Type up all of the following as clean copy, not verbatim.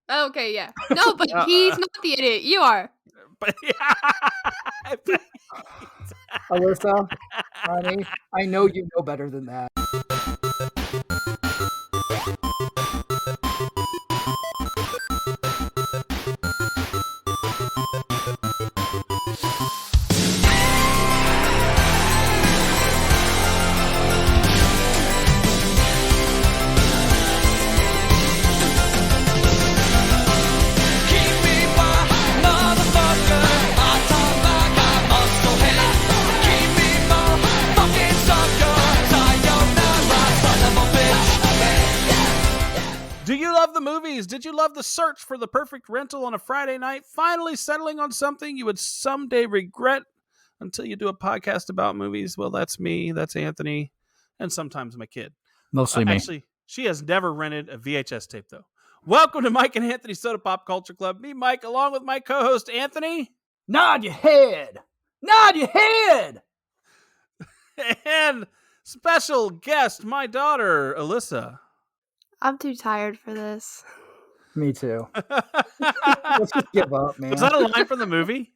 Okay, yeah. No, but he's not the idiot. You are. But Alyssa, honey, I know you know better than that. do you love the movies? Did you love the search for the perfect rental on a Friday night, finally settling on something you would someday regret until you do a podcast about movies? Well, that's me, that's Anthony, and sometimes my kid. Mostly me. Actually, she has never rented a VHS tape, though. Welcome to Mike and Anthony Soda Pop Culture Club. Me, Mike, along with my co-host, Anthony. Nod your head! Nod your head! And special guest, my daughter, Alyssa. I'm too tired for this. Me too. Let's just give up, man. Was that a line from the movie?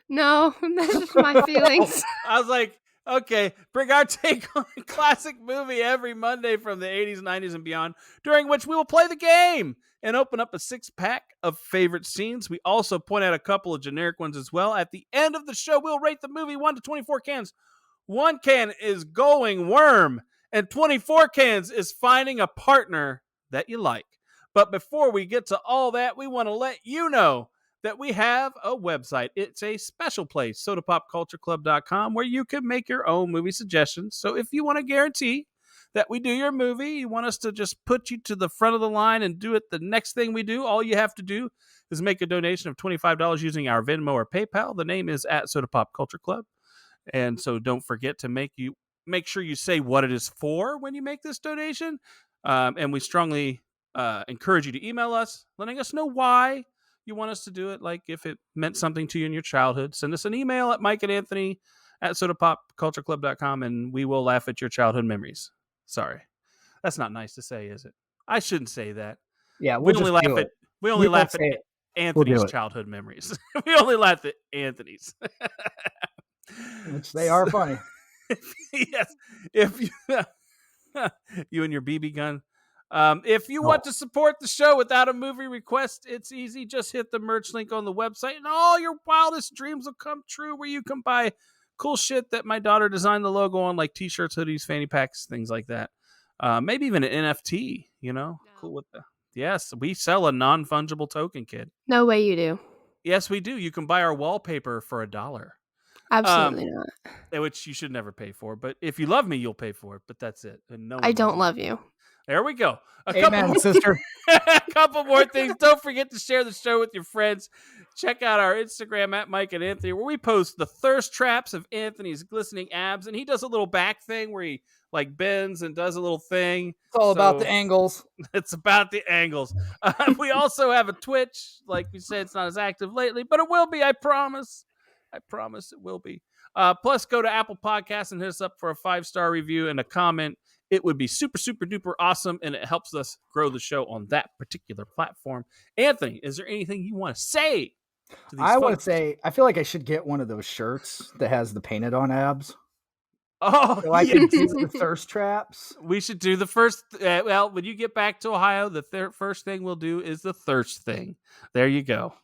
No, that's just my feelings. I was like, okay, bring our take on a classic movie every Monday from the 80s, 90s, and beyond, during which we will play the game and open up a 6-pack of favorite scenes. We also point out a couple of generic ones as well. At the end of the show, we'll rate the movie 1 to 24 cans. 1 can is going worm, and 24 cans is finding a partner that you like. But before we get to all that, we want to let you know that we have a website. It's a special place, sodapopcultureclub.com, where you can make your own movie suggestions. So if you want to guarantee that we do your movie, you want us to just put you to the front of the line and do it the next thing we do, all you have to do is make a donation of $25 using our Venmo or PayPal. The name is at Soda Pop Culture Club. And so don't forget to make sure you say what it is for when you make this donation. And we strongly encourage you to email us, letting us know why you want us to do it. Like if it meant something to you in your childhood, send us an email at Mike and Anthony at sodapopcultureclub.com, and we will laugh at your childhood memories. Sorry, that's not nice to say, is it? I shouldn't say that. Yeah, we only laugh at Anthony's childhood memories. We only laugh at Anthony's, which they are funny. Yes, if you you and your BB gun. If you want to support the show without a movie request, it's easy. Just hit the merch link on the website and all your wildest dreams will come true, where you can buy cool shit that my daughter designed the logo on, like t-shirts, hoodies, fanny packs, things like that. Maybe even an NFT, No. Cool with that. Yes, we sell a non-fungible token, kid. No way you do. Yes, we do. You can buy our wallpaper for $1. Absolutely not. Which you should never pay for. But if you love me, you'll pay for it. But that's it. And no, I don't love you. There we go. Amen, sister. A couple more things. Don't forget to share the show with your friends. Check out our Instagram at Mike and Anthony, where we post the thirst traps of Anthony's glistening abs. And he does a little back thing where he like bends and does a little thing. It's all about the angles. It's about the angles. We also have a Twitch. Like we said, it's not as active lately, but it will be. I promise. I promise it will be. Plus, go to Apple Podcasts and hit us up for a 5-star review and a comment. It would be super, super duper awesome, and it helps us grow the show on that particular platform. Anthony, is there anything you want to say to these I want to folks? say, I feel like I should get one of those shirts that has the painted on abs. Oh, so I can do the thirst traps. We should do the first. Well, when you get back to Ohio, the first thing we'll do is the thirst thing. There you go.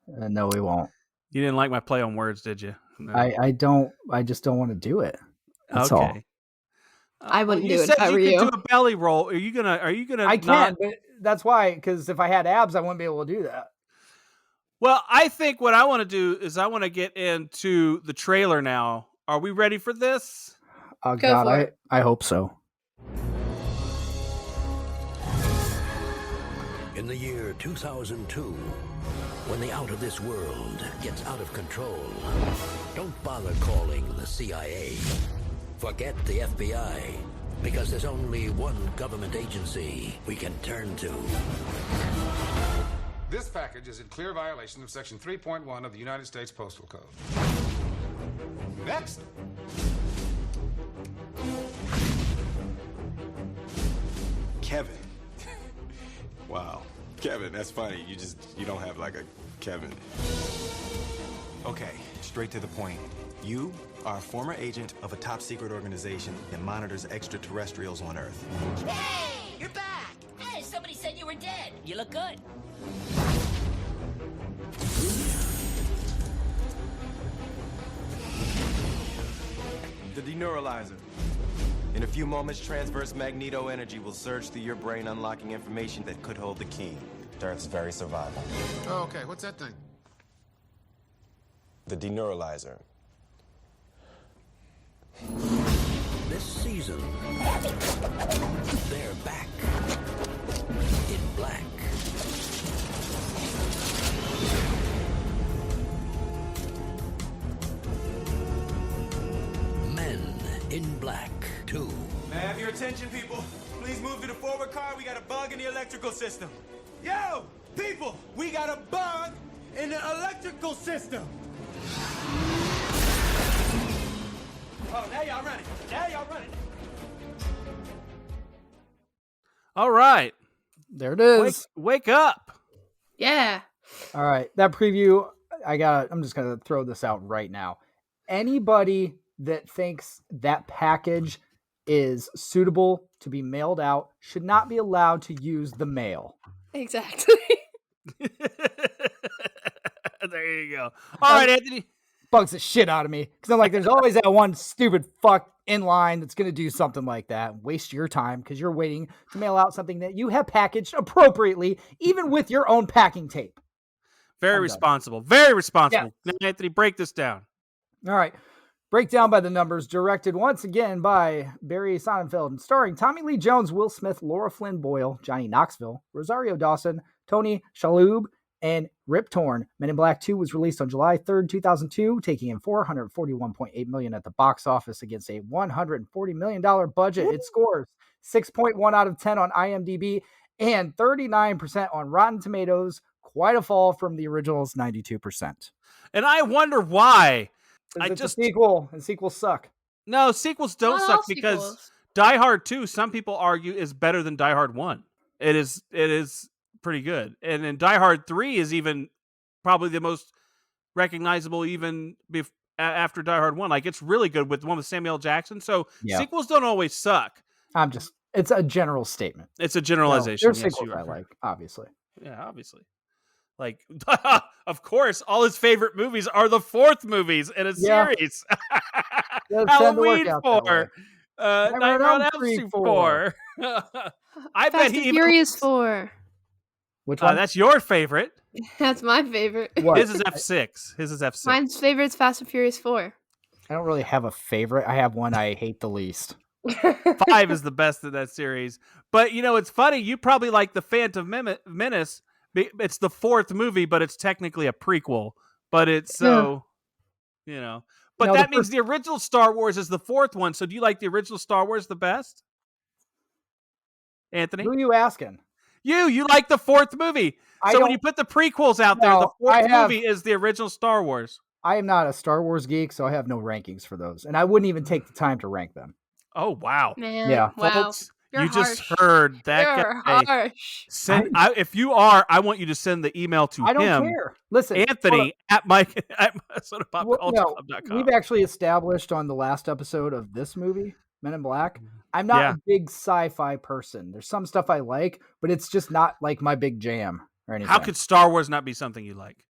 No, we won't. You didn't like my play on words, did you? No. I don't. I just don't want to do it. That's okay. all. I wouldn't do it if I were you. you. Do a belly roll. Are you gonna? I can't. But that's why. Because if I had abs, I wouldn't be able to do that. Well, I think what I want to do is I want to get into the trailer now. Are we ready for this? Oh God, I hope so. In the year 2002, when the out of this world gets out of control, don't bother calling the CIA. Forget the FBI, because there's only one government agency we can turn to. This package is in clear violation of Section 3.1 of the United States Postal Code. Next. Kevin. Wow. Kevin, that's funny. You don't have like a Kevin. Okay, straight to the point. You are a former agent of a top secret organization that monitors extraterrestrials on Earth. Hey, you're back. Hey, somebody said you were dead. You look good. The deneuralizer. In a few moments, transverse magneto energy will surge through your brain, unlocking information that could hold the key to Earth's very survival. Oh, okay. What's that thing? The deneuralizer. This season, they're back in black. Men in Black 2. May I have your attention, people? Please move to the forward car. We got a bug in the electrical system. Yo, people, we got a bug in the electrical system. Oh, now y'all running. Now y'all running. All right. There it is. Wake up. Yeah. All right, that preview. I'm just gonna throw this out right now. Anybody that thinks that package is suitable to be mailed out should not be allowed to use the mail. Exactly. There you go. All right, Anthony. Bugs the shit out of me because I'm like, there's always that one stupid fuck in line that's going to do something like that. Waste your time because you're waiting to mail out something that you have packaged appropriately, even with your own packing tape. Very responsible. Very responsible. Now, Anthony, break this down. All right. Breakdown by the numbers, directed once again by Barry Sonnenfeld, and starring Tommy Lee Jones, Will Smith, Laura Flynn Boyle, Johnny Knoxville, Rosario Dawson, Tony Shalhoub, and Rip Torn. Men in Black 2 was released on July 3rd, 2002, taking in $441.8 million at the box office against a $140 million budget. It scores 6.1 out of 10 on IMDb and 39% on Rotten Tomatoes. Quite a fall from the original's 92%. And I wonder why. It's a sequel, and sequels suck. No, sequels don't suck because Die Hard 2, some people argue, is better than Die Hard 1. It is pretty good. And then Die Hard 3 is even probably the most recognizable even after Die Hard 1. Like, it's really good with the one with Samuel L. Jackson. So sequels don't always suck. It's a general statement. It's a generalization. There's sequels I like, obviously. Yeah, obviously. Like, of course, all his favorite movies are the fourth movies in a series. Halloween 4. Nightmare on Elm Street 4. I bet he Furious 4. Which one? That's your favorite. That's my favorite. What? His is F6. His is F6. Mine's favorite's Fast and Furious 4. I don't really have a favorite. I have one I hate the least. 5 is the best of that series. But, you know, it's funny. You probably like The Phantom Menace. It's the fourth movie, but it's technically a prequel. But it's so, you know. But No, that means the original Star Wars is the fourth one. So do you like the original Star Wars the best? Anthony? Who are you asking? You like the fourth movie. So when you put the prequels out there, the fourth movie is the original Star Wars. I am not a Star Wars geek, so I have no rankings for those. And I wouldn't even take the time to rank them. Oh, wow. Man, Yeah. wow. Folks, You're you harsh. just heard that You're guy. harsh. If you are, I want you to send the email to I don't him. care. Listen, Anthony at SodaPopCulture.com. we've actually established on the last episode of this movie, Men in Black, I'm not a big sci-fi person. There's some stuff I like, but it's just not like my big jam or anything. How could Star Wars not be something you like?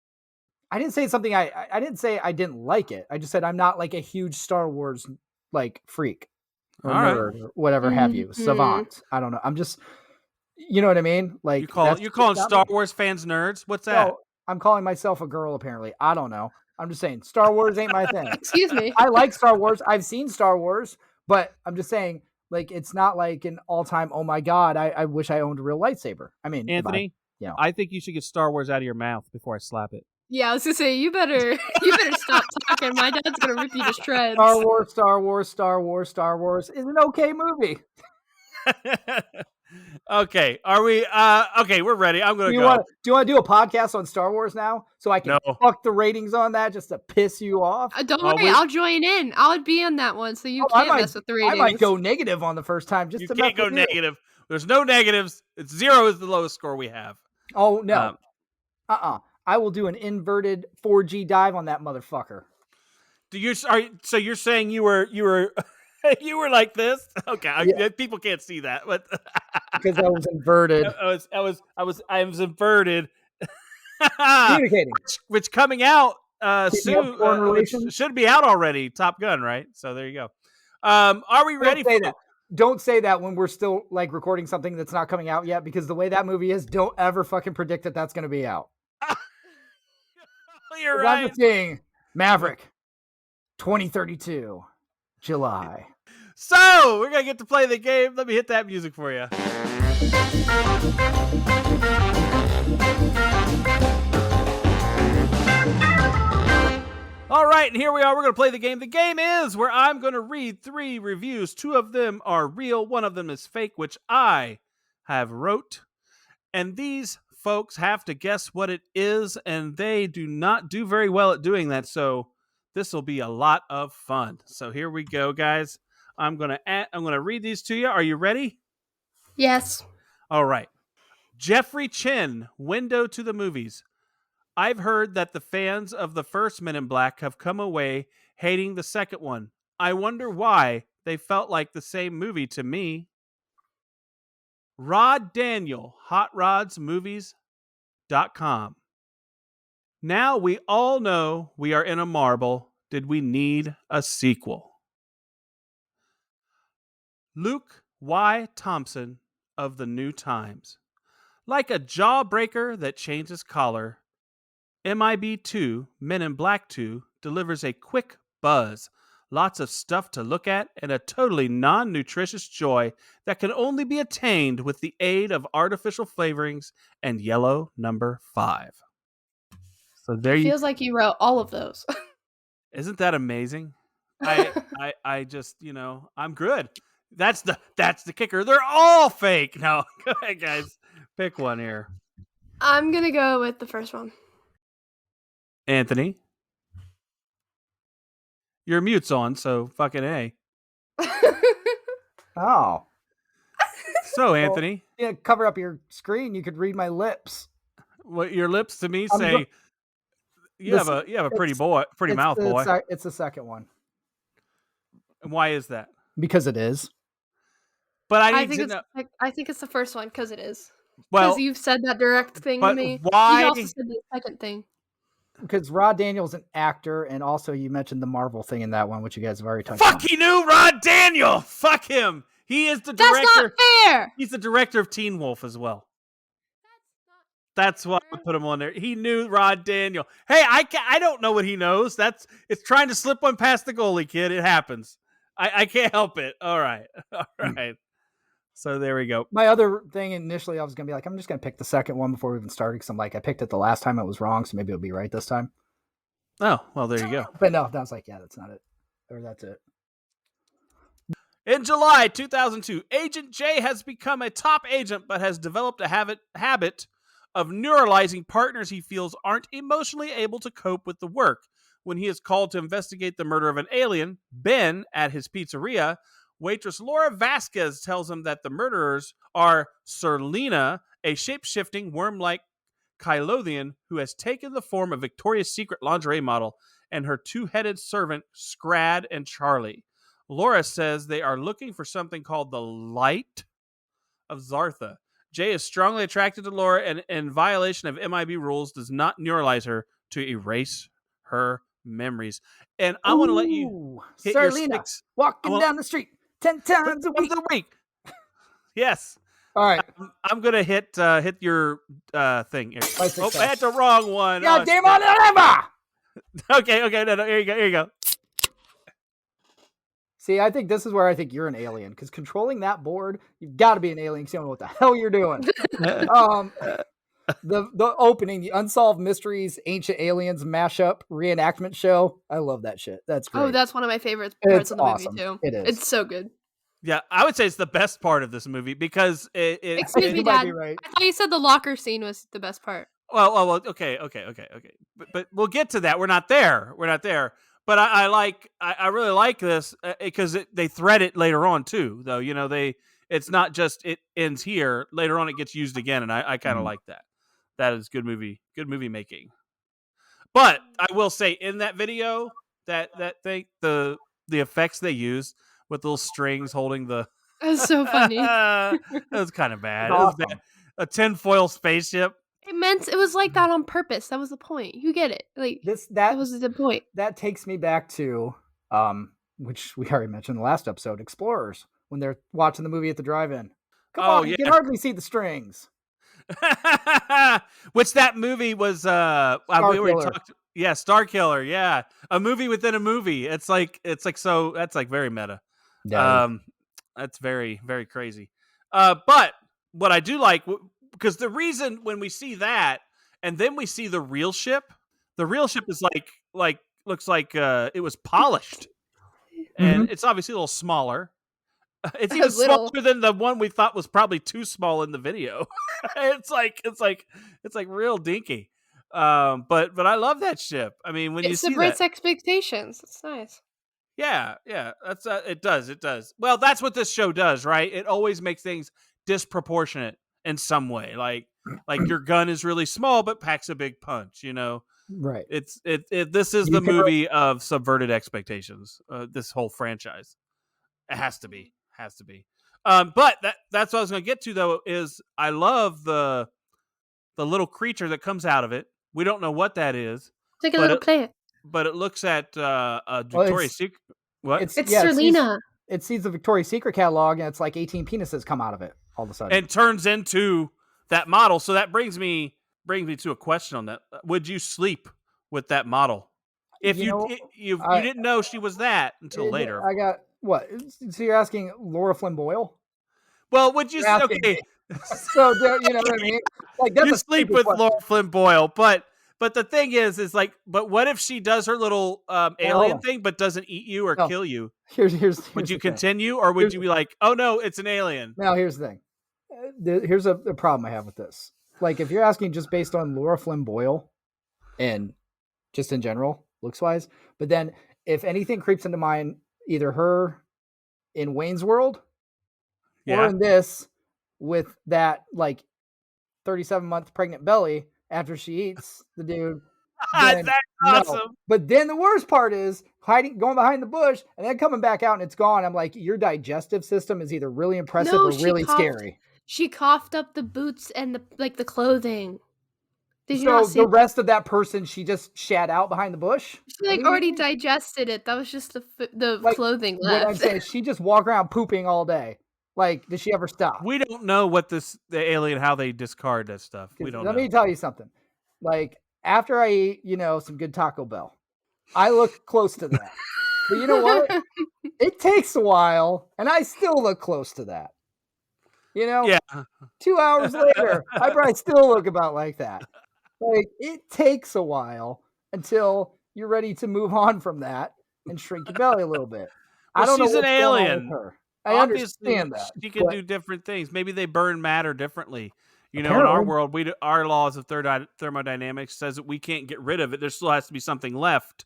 I didn't say something I didn't say I didn't like it. I just said I'm not like a huge Star Wars like freak or All right. nerd or whatever have you. Savant. I don't know. I'm just, you know what I mean? Like you're calling Star Wars fans nerds? What's that? No, I'm calling myself a girl apparently. I don't know. I'm just saying Star Wars ain't my thing. Excuse me. I like Star Wars. I've seen Star Wars, but I'm just saying like it's not like an all-time, oh my God, I wish I owned a real lightsaber. I mean, Anthony, I think you should get Star Wars out of your mouth before I slap it. Yeah, I was gonna say you better stop talking. My dad's gonna rip you to shreds. Star Wars is an okay movie. Okay, are we? Okay, we're ready. I'm gonna Do you go. want to do a podcast on Star Wars now, so I can No. fuck the ratings on that just to piss you off? Don't worry, I'll join in. I'll be on that one, so you can't mess with the ratings. I might go negative on the first time just You to can't mess go with you. negative. There's no negatives. It's 0 is the lowest score we have. Oh no. I will do an inverted 4G dive on that motherfucker. So you're saying you were you were like this? Okay, Yeah. people can't see that, but Because I was inverted. I was inverted. Communicating. which coming out Keeping up soon foreign which relations. should be out already. Top Gun, right? So there you go. Are we ready Don't say for that. Don't say that when we're still like recording something that's not coming out yet, because the way that movie is, don't ever fucking predict that that's going to be out. You're 'Cause right. I'm just saying, Maverick, 2032, July. So we're gonna get to play the game. Let me hit that music for you. All right, and here we are. We're going to play the game. The game is where I'm going to read 3 reviews. 2 of them are real. 1 of them is fake, which I have wrote. And these folks have to guess what it is, and they do not do very well at doing that. So this will be a lot of fun. So here we go, guys. I'm going to read these to you. Are you ready? Yes. All right. Jeffrey Chin, Window to the Movies. I've heard that the fans of the first Men in Black have come away hating the second one. I wonder why. They felt like the same movie to me. Rod Daniel, HotRodsMovies.com. Now we all know we are in a marble. Did we need a sequel? Luke Y. Thompson of the New Times. Like a jawbreaker that changes color, MIB2, Men in Black 2, delivers a quick buzz, lots of stuff to look at, and a totally non-nutritious joy that can only be attained with the aid of artificial flavorings and yellow number 5. So there you Feels like you wrote all of those. Isn't that amazing? I just, I'm good. That's the kicker. They're all fake. No, go ahead, guys. Pick one here. I'm gonna go with the first one. Anthony, your mute's on, so fucking A. Oh. So, Anthony, Yeah, cover up your screen. You could read my lips. what your lips to me I'm say? You have a pretty mouth, boy. It's the second one. And why is that? Because it is. But I think it's the first one because it is. Well, Because you've said that direct thing but to me. why- You also said the second thing. Because Rod Daniel's an actor, and also you mentioned the Marvel thing in that one, which you guys have already touched fuck, on. he knew Rod Daniel. Fuck him. He is the That's director. not fair. He's the director of Teen Wolf as well. That's why I put him on there. He knew Rod Daniel. Hey, I don't know what he knows. It's trying to slip one past the goalie, kid. It happens. I can't help it. All right. All right. So there we go. My other thing initially, I was going to be like, I'm just going to pick the second one before we even started, because I'm like, I picked it the last time, it was wrong, so maybe it'll be right this time. Oh, well, there you go. But no, that was like, yeah, that's not it. Or that's it. In July 2002, Agent J has become a top agent, but has developed a habit of neuralizing partners he feels aren't emotionally able to cope with the work. When he is called to investigate the murder of an alien, Ben, at his pizzeria, waitress Laura Vasquez tells him that the murderers are Serlina, a shape-shifting, worm-like Kylothian who has taken the form of Victoria's Secret lingerie model, and her 2-headed servant, Scrad and Charlie. Laura says they are looking for something called the Light of Zartha. Jay is strongly attracted to Laura and, in violation of MIB rules, does not neuralize her to erase her memories. And I want to let you hit your Serlina, sticks. walking down the street 10 times a week. Yes. All right. I'm gonna hit your thing. Here. My Oh, success. that's the wrong one. God Oh, damn it, Okay, no, here you go. See, I think this is where I think you're an alien, because controlling that board, you've got to be an alien because you don't know what the hell you're doing. The opening, the Unsolved Mysteries, Ancient Aliens mashup reenactment show. I love that shit. That's great. Oh, that's one of my favorite parts It's of the awesome. movie too. It is. It's so good. Yeah, I would say it's the best part of this movie because Excuse me, You might Dad. be right. I thought you said the locker scene was the best part. Well, okay. But we'll get to that. We're not there. But I really like this because they thread it later on too. Though it's not just it ends here. Later on, it gets used again, and I kind of like that. that is good movie making. But I will say, in that video, that thing, the effects they used with those strings holding the That's so funny. that was kind of bad. That's It was awesome. bad. A tinfoil spaceship. It was like that on purpose. That was the point. You get it. Like that That was the point. that takes me back to which we already mentioned in the last episode, Explorers, when they're watching the movie at the drive-in. Come Oh, on, you can hardly see the strings. Which that movie was we already Killer. talked. Yeah, Star Killer. Yeah, a movie within a movie. It's like so. That's like very meta. That's very, very crazy. But what I do like, because the reason when we see that and then we see the real ship is like looks like it was polished, and it's obviously a little smaller. It's even Little. smaller than the one we thought was probably too small in the video. it's like real dinky. But I love that ship. I mean, when you It see subverts that, expectations. It's nice. yeah, that's it does. Well, that's what this show does, right? It always makes things disproportionate in some way. Like your gun is really small but packs a big punch. You know, Right. this is You the can- movie of subverted expectations. This whole franchise, it has to be. But that's what I was going to get to, though, is I love the little creature that comes out of it. We don't know what that is, It's like a But little it- plant. but it looks at Victoria's Secret. What? It's yeah, Serlina. It sees the Victoria's Secret catalog, and it's like 18 penises come out of it all of a sudden. And turns into that model. So that brings me to a question on that. Would you sleep with that model if You you know, I- didn't know she was that until later? I got what? So you're asking Laura Flynn Boyle? Well, would you? You're asking Okay, me. So you know what I mean? Like that's you a sleep stupid with question. Laura Flynn Boyle, but the thing is like, but what if she does her little alien on. thing, but doesn't eat you or No. kill you? Here's Would the you thing. continue, or would Here's you be like, oh no, it's an alien? Now here's the thing. Here's a problem I have with this. Like if you're asking just based on Laura Flynn Boyle, and just in general looks wise, but then if anything creeps into mind, either her in Wayne's World or Yeah. in this with that like 37-month pregnant belly after she eats the dude. then That's no. awesome. But then the worst part is going behind the bush and then coming back out and it's gone. I'm like, your digestive system is either really impressive No, or she really coughed. scary. She coughed up the boots and the clothing. Did you So not see? the rest of that person, she just shat out behind the bush. She like What do you already mean? digested it. That was just the Like, clothing What I'm left. saying, she just walk around pooping all day. Like, does she ever stop? We don't know what the alien, how they discard that stuff. We 'Cause don't let know. me tell you something. Like, after I eat, some good Taco Bell, I look close to that. But you know what? It takes a while, and I still look close to that. Yeah. 2 hours later, I probably still look about like that. Like, it takes a while until you're ready to move on from that and shrink your belly a little bit. I Well, don't know she's an what's going on with alien. her. I Obviously, understand that. she can but do different things. Maybe they burn matter differently. In our Apparently. world, our laws of thermodynamics says that we can't get rid of it. There still has to be something left.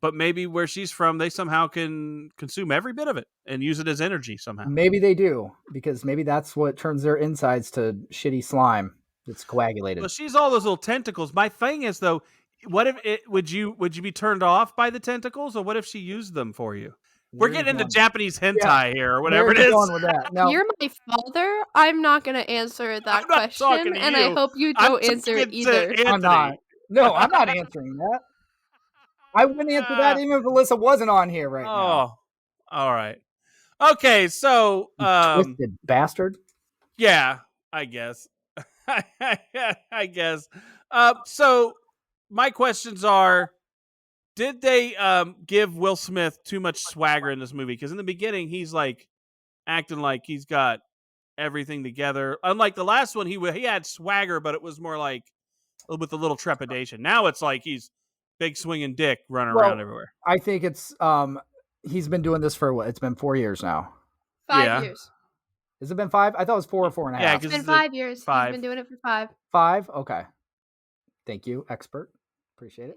But maybe where she's from, they somehow can consume every bit of it and use it as energy somehow. Maybe they do, because maybe that's what turns their insides to shitty slime that's coagulated. Well, she's all those little tentacles. My thing is though, what if would you be turned off by the tentacles, or what if she used them for you? We're Where's getting into going- Japanese hentai here, or whatever where's it is. going with that? Now, You're my father. I'm not gonna answer that I'm not talking question, to and I you. hope you I'm don't answer it talking to either. Anthony. I'm not. No, I'm not answering that. I wouldn't answer that even if Alyssa wasn't on here right now. Oh, all right. Okay, so You twisted bastard. yeah, I guess. I guess. So my questions are: did they give Will Smith too much swagger in this movie? Because in the beginning, he's like acting like he's got everything together. Unlike the last one, he had swagger, but it was more like with a little trepidation. Now it's like he's big swinging dick running Well, around everywhere. I think it's he's been doing this for what? It's been 4 years now. 5 Yeah. years. Has it been 5? I thought it was 4 or 4.5. Yeah, It's 'cause been it's a 5 years. 5. He's been doing it for 5. 5? Okay. Thank you, expert. Appreciate it.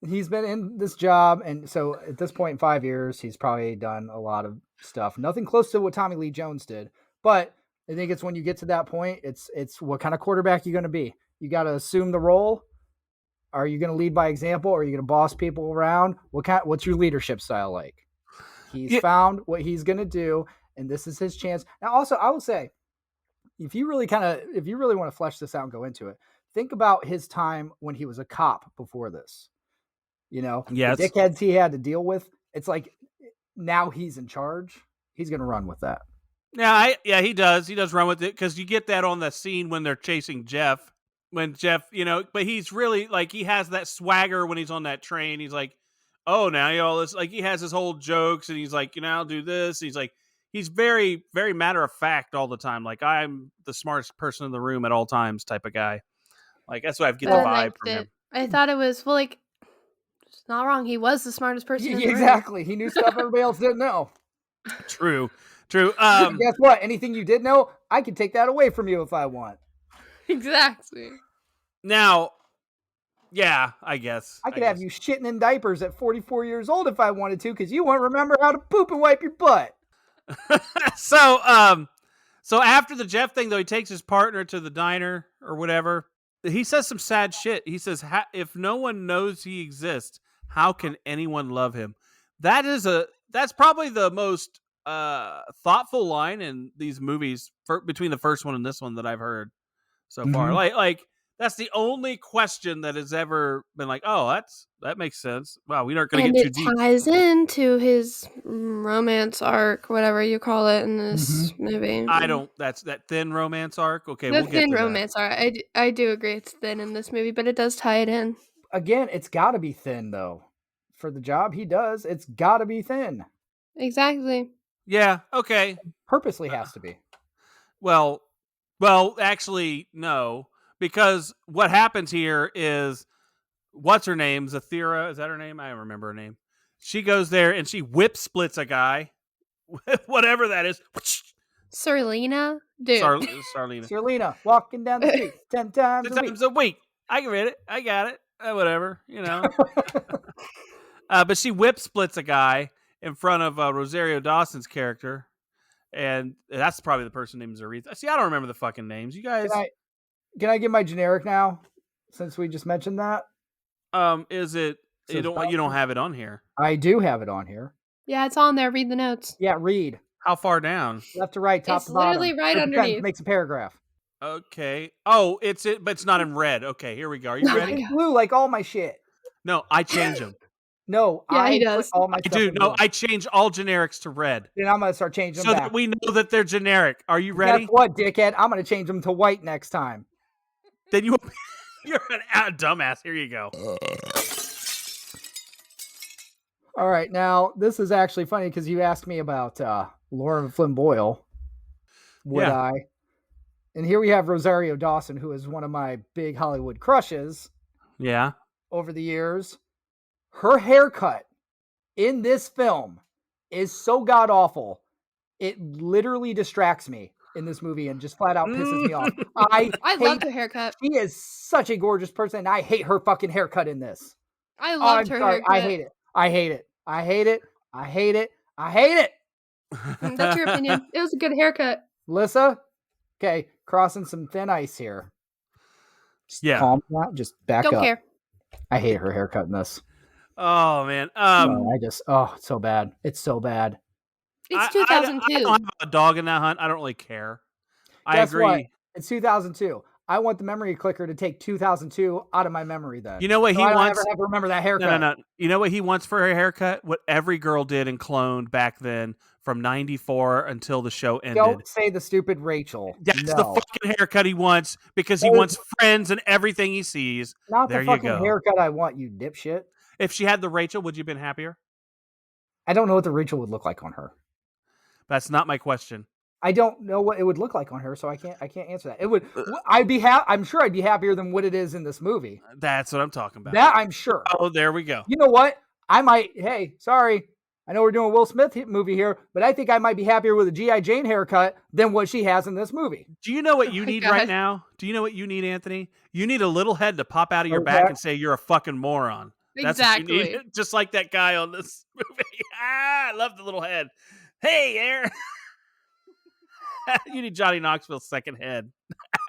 He's been in this job, and so at this point in 5 years, he's probably done a lot of stuff. Nothing close to what Tommy Lee Jones did, but I think it's when you get to that point, it's what kind of quarterback you're going to be. You got to assume the role. Are you going to lead by example? Or are you going to boss people around? What's your leadership style like? He's found what he's going to do, and this is his chance. Now, also, I will say, if you really want to flesh this out and go into it, think about his time when he was a cop before this. You know, yes. The dickheads he had to deal with. It's like now he's in charge. He's going to run with that. Yeah, he does. He does run with it because you get that on the scene when they're chasing Jeff. When Jeff, but he's really like he has that swagger when he's on that train. He's like, oh, now you all this. Like he has his whole jokes and he's like, I'll do this. He's like, he's very, very matter of fact all the time. Like I'm the smartest person in the room at all times type of guy. Like that's what I get the vibe from him. I thought it was it's not wrong. He was the smartest person in the room. Exactly. He knew stuff everybody else didn't know. True. Guess what? Anything you did know, I can take that away from you if I want. Exactly. Now, yeah, I guess. I could have you shitting in diapers at 44 years old if I wanted to, because you won't remember how to poop and wipe your butt. So after the Jeff thing, though, he takes his partner to the diner or whatever. He says some sad shit. He says, if no one knows he exists, how can anyone love him? That's probably the most thoughtful line in these movies between the first one and this one that I've heard so far. Like that's the only question that has ever been like, oh, that makes sense. Wow, we aren't going to get too deep. And it ties into his romance arc, whatever you call it in this movie. That's that thin romance arc. Okay, the we'll get thin to romance arc. I do agree it's thin in this movie, but it does tie it in. Again, it's got to be thin though. For the job he does, it's got to be thin. Exactly. Yeah. Okay. Purposely has to be. Well, actually, no, because what happens here is, what's her name? Zathira, is that her name? I don't remember her name. She goes there and she whip splits a guy, whatever that is. Serlina, dude. Sarlina. Serlina walking down the street 10 times a week. I can read it. I got it. Whatever, but she whip splits a guy in front of Rosario Dawson's character. And that's probably the person named Zaretha. See, I don't remember the fucking names. You guys. Can I give my generic now? Since we just mentioned that. Is it? You don't have it on here. I do have it on here. Yeah, it's on there. Read the notes. Yeah, read. How far down? Left to right, top to bottom. It's literally right underneath. Makes a paragraph. Okay. Oh, but it's not in red. Okay, here we go. Are you ready? It's blue like all my shit. No, I change them. No, yeah, he does. All my I do. No, I change all generics to red. Then I'm gonna start changing them so back. that we know that they're generic. Are you ready? Guess what, dickhead? I'm gonna change them to white next time. Then you're an dumbass. Here you go. All right, now this is actually funny because you asked me about Laura Flynn Boyle. Would I? And here we have Rosario Dawson, who is one of my big Hollywood crushes. Yeah. Over the years. Her haircut in this film is so god awful. It literally distracts me in this movie and just flat out pisses me off. I love her haircut. She is such a gorgeous person, and I hate her fucking haircut in this. I loved her haircut. I hate it. I hate it. I hate it. I hate it. I hate it. That's your opinion. It was a good haircut. Melissa? Okay, crossing some thin ice here. Yeah. Calm down. Just back up. Don't care. I hate her haircut in this. Oh man. It's so bad. It's so bad. It's 2002. I don't have a dog in that hunt. I don't really care. I Guess agree. What? It's 2002. I want the memory clicker to take 2002 out of my memory then. You know what he wants? wants? I don't ever have to remember that haircut. No. You know what he wants for her haircut? What every girl did in Clone back then from 94 until the show ended. Don't say the stupid Rachel. That's the fucking haircut he wants because he wants friends and everything he sees. Not there the fucking you go. haircut I want, you dipshit. If she had the Rachel, would you have been happier? I don't know what the Rachel would look like on her. That's not my question. I don't know what it would look like on her, so I can't answer that. It would. I'm sure I'd be happier than what it is in this movie. That's what I'm talking about. That I'm sure. Oh, there we go. You know what? I might. Hey, sorry. I know we're doing a Will Smith movie here, but I think I might be happier with a G.I. Jane haircut than what she has in this movie. Do you know what you need right now? Do you know what you need, Anthony? You need a little head to pop out of your back and say you're a fucking moron. That's exactly. What you need. Just like that guy on this movie. I love the little head. Hey, Aaron. You need Johnny Knoxville's second head.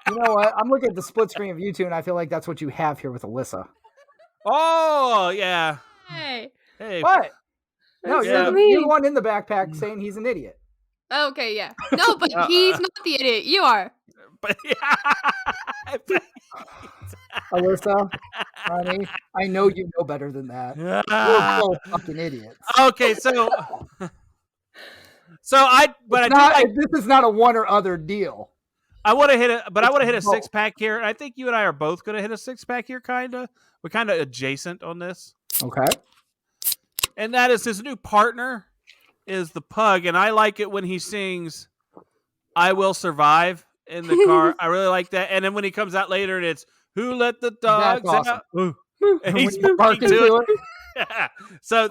You know what? I'm looking at the split screen of you two, and I feel like that's what you have here with Alyssa. Oh, yeah. Hey. Hey. What? No, That's you're, so the, you're the mean. one in the backpack saying he's an idiot. Okay, yeah. No, but he's not the idiot. You are. But, Alyssa, honey, I know you know better than that. We're both fucking idiots. Okay, so I do Not, like, this is not a one or other deal. I want to hit a both. 6-pack here, and I think you and I are both going to hit a 6-pack here, kinda. We're kind of adjacent on this, Okay. and that is his new partner is the Pug, and I like it when he sings "I Will Survive" in the car. I really like that, and then when he comes out later, and it's "Who Let the Dogs That's Out," awesome. and When he's you bark speaking into to it. it. So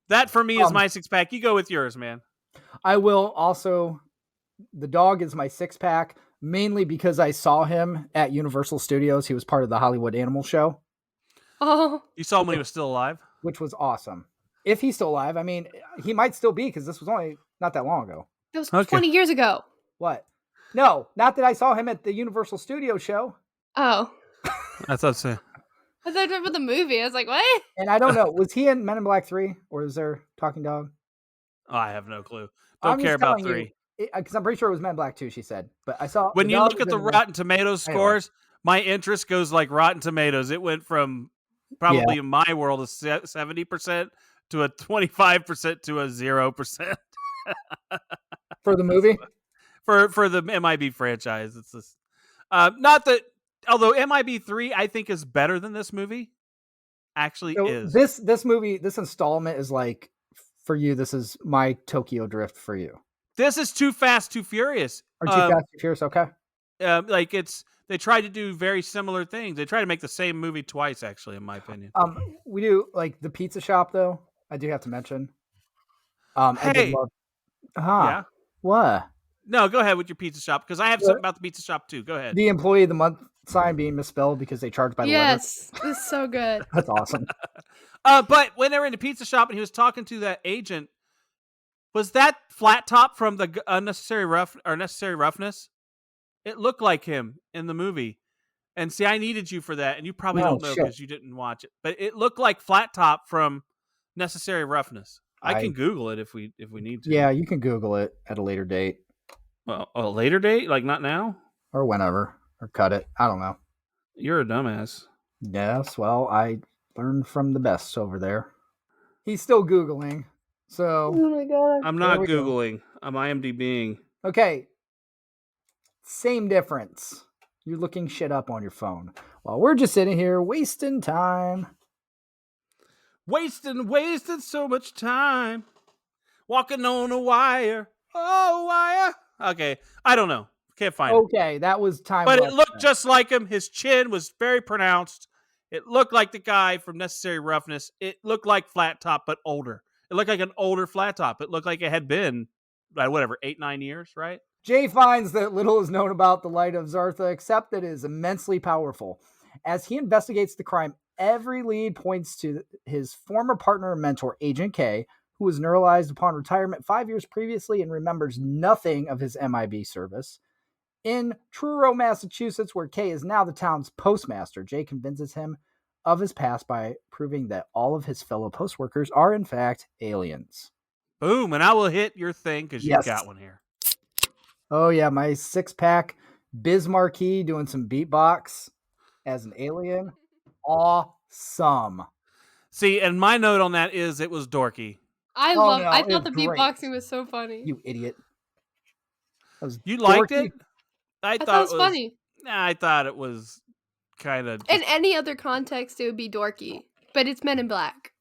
that for me is my 6-pack. You go with yours, man. I will also. The dog is my 6-pack, mainly because I saw him at Universal Studios. He was part of the Hollywood Animal Show, Oh. You saw him when he was still alive. which was awesome. If he's still alive, I mean, he might still be because this was only not that long ago. That was Okay. 20 years ago. What? No, not that I saw him at the Universal Studio show. Oh. That's what I'm saying. I thought you were the movie. I was like, what? And I don't know, was he in Men in Black 3 or is there Talking Dog? Oh, I have no clue. I'm Don't just care about telling you, 3. Because I'm pretty sure it was Men in Black 2, she said. But I saw When the you dog look at was the in Rotten Tomatoes Anyway. scores, my interest goes like Rotten Tomatoes. It went from probably in my world a 70% to a 25% to a 0% for the movie. for the MIB franchise. It's just not that, although MIB 3 I think is better than this movie. Actually, So is this movie, this installment is like, for you, this is my Tokyo Drift for you. this is Too Fast, Too Furious. Or Too Fast and Furious, okay? Like they tried to do very similar things. They tried to make the same movie twice, actually, in my opinion. We do like the pizza shop though. I do have to mention. I did Hey. love. Yeah. What? No, go ahead with your pizza shop because I have something about the pizza shop too. Go ahead. The employee of the month sign being misspelled because they charge by the letter. Yes. This is so good. That's awesome. But when they were in the pizza shop and he was talking to that agent, was that Flat Top from the Necessary Roughness? It looked like him in the movie. And see, I needed you for that, and you probably No, don't know shit. because you didn't watch it. But it looked like Flat Top from Necessary Roughness. I can Google it if we need to. Yeah, you can Google it at a later date Well, a later date, like not now. or whenever, or cut it. I don't know. You're a dumbass. Yes, well, I learned from the best over there. He's still Googling. So, my god. I'm There not we go. Googling. I'm IMDbing. okay. Same difference. You're looking shit up on your phone while we're just sitting here wasting time. Wasting so much time. Walking on a wire. Oh, wire. Okay. I don't know. Can't find it. Okay, that was time. But well it looked spent. just like him. His chin was very pronounced. It looked like the guy from Necessary Roughness. It looked like Flat Top, but older. It looked like an older Flat Top. It looked like it had been, whatever, 8-9 years, right? Jay finds that little is known about the Light of Zartha, except that it is immensely powerful. As he investigates the crime, every lead points to his former partner and mentor, Agent K, who was neuralized upon retirement 5 years previously and remembers nothing of his MIB service. In Truro, Massachusetts, where K is now the town's postmaster, Jay convinces him of his past by proving that all of his fellow post workers are, in fact, aliens. Boom. And I will hit your thing because Yes. you've got one here. Oh, yeah, my 6-pack Biz Marquee doing some beatbox as an alien. Awesome. See, and my note on that is it was dorky. I Oh, love. no, I it thought the was great. beatboxing was so funny. You idiot. That was You liked dorky. it? I thought it was funny. Nah, I thought it was kind of. In any other context, it would be dorky, but it's Men in Black.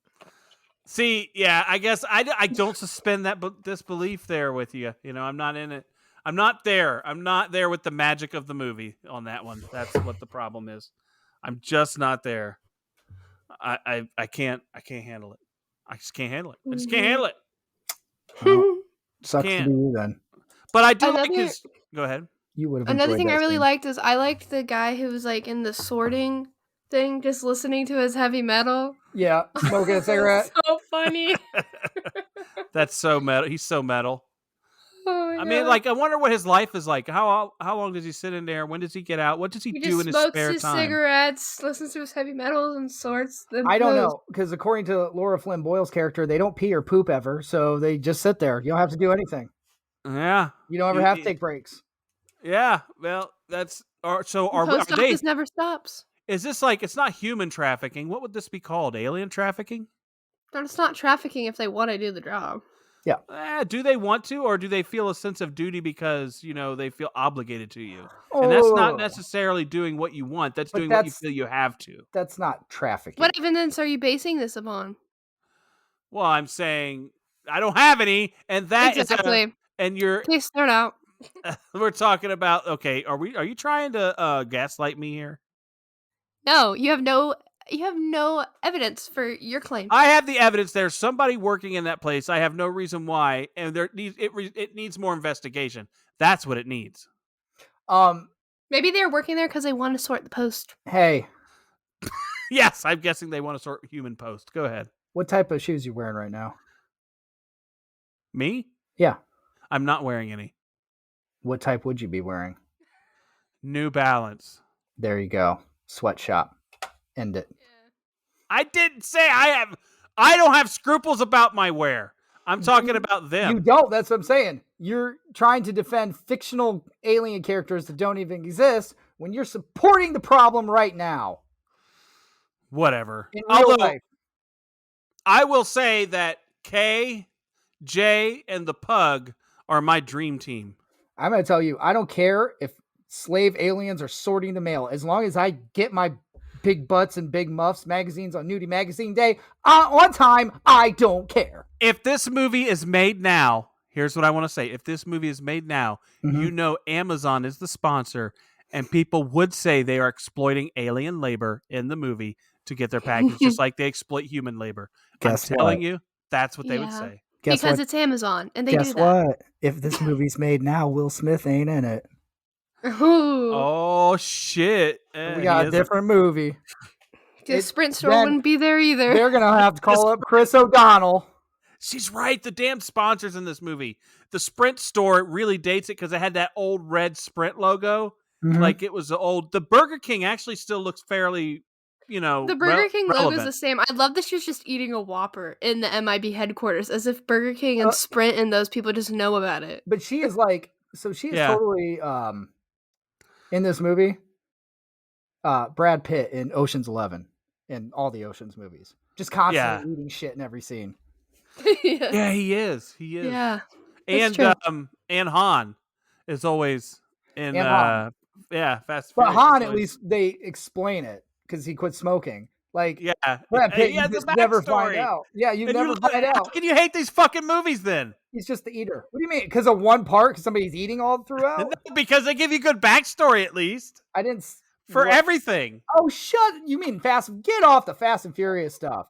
See, yeah, I guess I don't suspend that disbelief there with you. You know, I'm not in it. I'm not there. I'm not there with the magic of the movie on that one. That's what the problem is. I'm just not there. I can't handle it. I just can't handle it. I just can't handle it. Well, sucks Can't. to be you then. But I do like Another- his. Go ahead. You would have Another enjoyed thing that I really scene. liked is I liked the guy who was like in the sorting thing, just listening to his heavy metal. Yeah, smoking a cigarette. So funny. That's so metal. He's so metal. Oh my I mean, God. like, I wonder what his life is like. How long does he sit in there? When does he get out? What does he He do just in his smokes spare his time? cigarettes, listens to his heavy metals, and sorts them. I don't posts. know, because according to Laura Flynn Boyle's character, they don't pee or poop ever, so they just sit there. You don't have to do anything. Yeah. You don't ever have to take breaks. Yeah. Well, that's so. The Are post they? office never stops. Is this like it's not human trafficking? What would this be called? Alien trafficking? But it's not trafficking if they want to do the job. Do they want to, or do they feel a sense of duty because they feel obligated to you? And that's not Oh, necessarily doing what you want. That's But doing what you that's- feel you have to. that's not trafficking. What evidence are you basing this upon? Well, I'm saying I don't have any, and that is Exactly. and you're Case start out. we're talking about. Okay, are you trying to gaslight me here? No, you have no evidence for your claim. I have the evidence. There's somebody working in that place. I have no reason why, and it needs more investigation. That's what it needs. Maybe they're working there because they want to sort the post. Hey, Yes, I'm guessing they want to sort human post. Go ahead. what type of shoes you wearing right now? Me? Yeah. I'm not wearing any. What type would you be wearing? New Balance. There you go. Sweatshop. End it. I didn't say I don't have scruples about my wear. I'm talking about You them. don't. That's what I'm saying. You're trying to defend fictional alien characters that don't even exist when you're supporting the problem right now Whatever. in real Although life. I will say that Kay, Jay, and the Pug are my dream team. I'm going to tell you, I don't care if slave aliens are sorting the mail. As long as I get my Big Butts and Big Muffs magazines on Nudie Magazine Day on time, I don't care. If this movie is made now, here's what I want to say. If this movie is made now, Amazon is the sponsor, and people would say they are exploiting alien labor in the movie to get their package, just like they exploit human labor. Guess I'm telling what? you, that's what they would Yeah. say. Guess because what? it's Amazon and they Guess do that. what? If this movie's made now, Will Smith ain't in it. Ooh. Oh shit! We got a different movie. The it- Sprint store then wouldn't be there either. They're going to have to call up Chris O'Donnell. She's right. The damn sponsors in this movie. The Sprint store really dates it because it had that old red Sprint logo. Mhm. Like it was the old. The Burger King actually still looks fairly, The Burger King logo is relevant. the same. I love that she's just eating a Whopper in the MIB headquarters, as if Burger King and Sprint and those people just know about it. But she is like, so she is Yeah. totally in this movie. Brad Pitt in Ocean's 11 and all the Ocean's movies, just constantly eating shit in every scene. Yeah. Yeah, he is. He is. Yeah. And true. and Han is always in And Han. Fast. But Furious is Han, at always- least they explain it because he quit smoking. Like yeah, Brad Pitt, he you has the just never find backstory. out. Yeah, you And never find How out. can you hate these fucking movies then? He's just the eater. What do you mean? Because of one part? Because somebody's eating all throughout? Because they give you good backstory at least I didn't. for what? everything. Oh, you mean Fast? Get off the Fast and Furious stuff.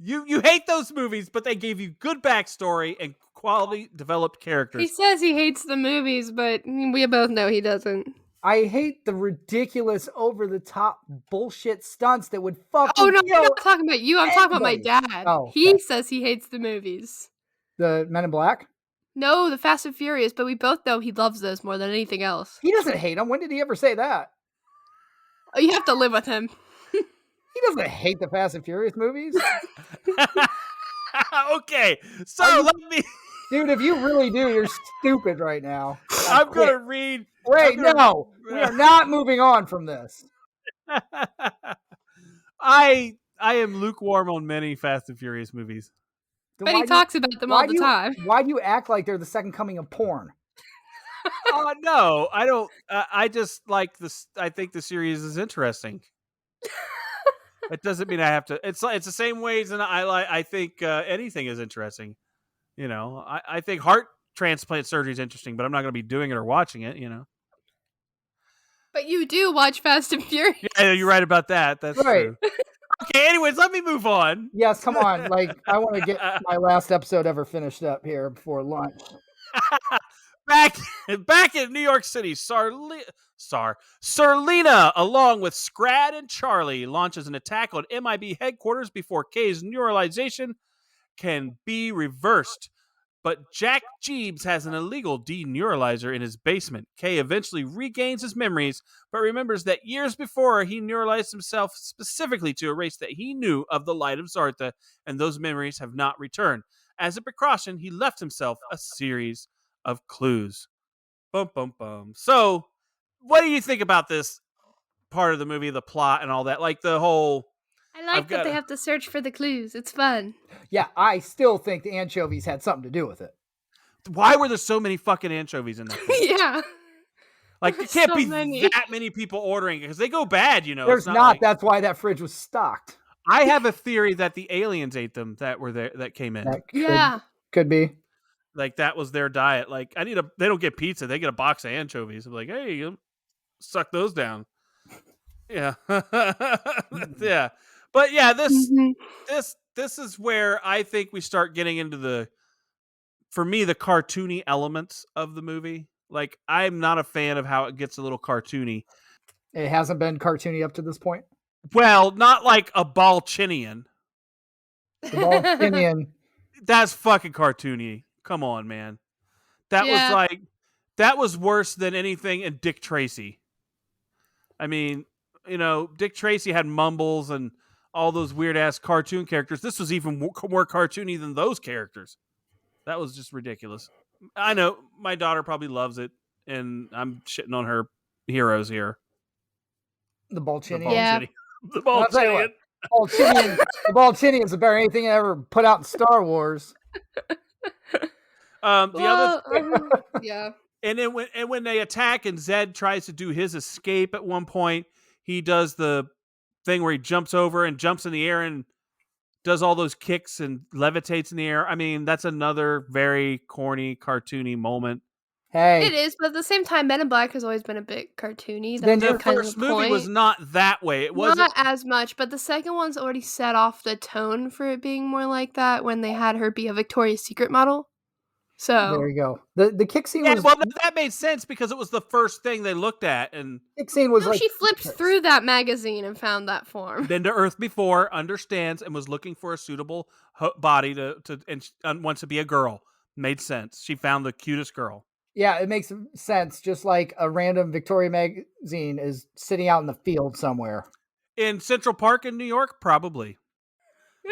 You hate those movies, but they gave you good backstory and quality developed characters. He says he hates the movies, but we both know he doesn't. I hate the ridiculous, over-the-top bullshit stunts that would fucking Oh no, I'm kill not talking about you. I'm talking about my everybody. dad. Oh, He okay. says he hates the movies. the Men in Black. No, the Fast and Furious, but we both know he loves those more than anything else. He doesn't hate them. When did he ever say that? Oh, you have to live with him. He doesn't hate the Fast and Furious movies. Okay, so Are you- let me. Dude, if you really do, you're stupid right now. I'm gonna read. Wait, I'm gonna- no. We are not moving on from this. I am lukewarm on many Fast and Furious movies. Then But why he do you- talks about them why all do the you- time. Why do you act like they're the second coming of porn? Oh no, I don't. I just like this. I think the series is interesting. It doesn't mean I have to. It's the same ways, and I think anything is interesting. You know, I think heart transplant surgery is interesting, but I'm not going to be doing it or watching it. You know. But you do watch Fast and Furious. Yeah, you're right about that. That's Right. true. Okay. Anyways, let me move on. Yes, come on. Like, I want to get my last episode ever finished up here before lunch. back in New York City, Serlina, along with Scrad and Charlie, launches an attack on MIB headquarters before Kay's neuralization can be reversed. But Jack Jeebs has an illegal deneuralizer in his basement. Kay eventually regains his memories, but remembers that years before he neuralized himself specifically to erase that he knew of the Light of Zartha, and those memories have not returned. As a precaution, he left himself a series of clues. Bum, bum, bum. So, what do you think about this part of the movie, the plot and all that? Like the whole... I like that they have to search for the clues. It's fun. Yeah, I still think the anchovies had something to do with it. Why were there so many fucking anchovies in that thing? Yeah. Like, there can't So be many. that many people ordering it because they go bad, you know. There's It's not. like- That's why that fridge was stocked. I have a theory that the aliens ate them that were there, that came in. That Yeah. could be. Like, that was their diet. Like, they don't get pizza. They get a box of anchovies. I'm like, hey, suck those down. Yeah. Yeah. But yeah, this is where I think we start getting into for me, the cartoony elements of the movie. Like, I'm not a fan of how it gets a little cartoony. It hasn't been cartoony up to this point. Well, not like a Balchinian. The Baltinian. That's fucking cartoony. Come on, man. That was worse than anything in Dick Tracy. I mean, Dick Tracy had mumbles and all those weird ass cartoon characters. This was even more cartoony than those characters. That was just ridiculous. I know my daughter probably loves it, and I'm shitting on her heroes here. The Balchinian. Yeah. The I'll tell you Balchinian. what, the Balchinians are better than anything ever put out in Star Wars. Yeah. And then when they attack and Zed tries to do his escape at one point, he does the thing where he jumps over and jumps in the air and does all those kicks and levitates in the air. I mean, that's another very corny, cartoony moment. Hey, It is, but at the same time, Men in Black has always been a bit cartoony. Then That's your The kind of first the movie was point. not that way. It wasn't. Not as much, but the second one's already set off the tone for it being more like that when they had her be a Victoria's Secret model. So there you go. The kick scene Yeah, was well, that made sense because it was the first thing they looked at, and kick scene was no, like she flipped through that magazine and found that form. been to Earth before, understands, and was looking for a suitable body and wants to be a girl. Made sense. She found the cutest girl. Yeah, it makes sense. Just like a random Victoria magazine is sitting out in the field somewhere. In Central Park in New York, probably.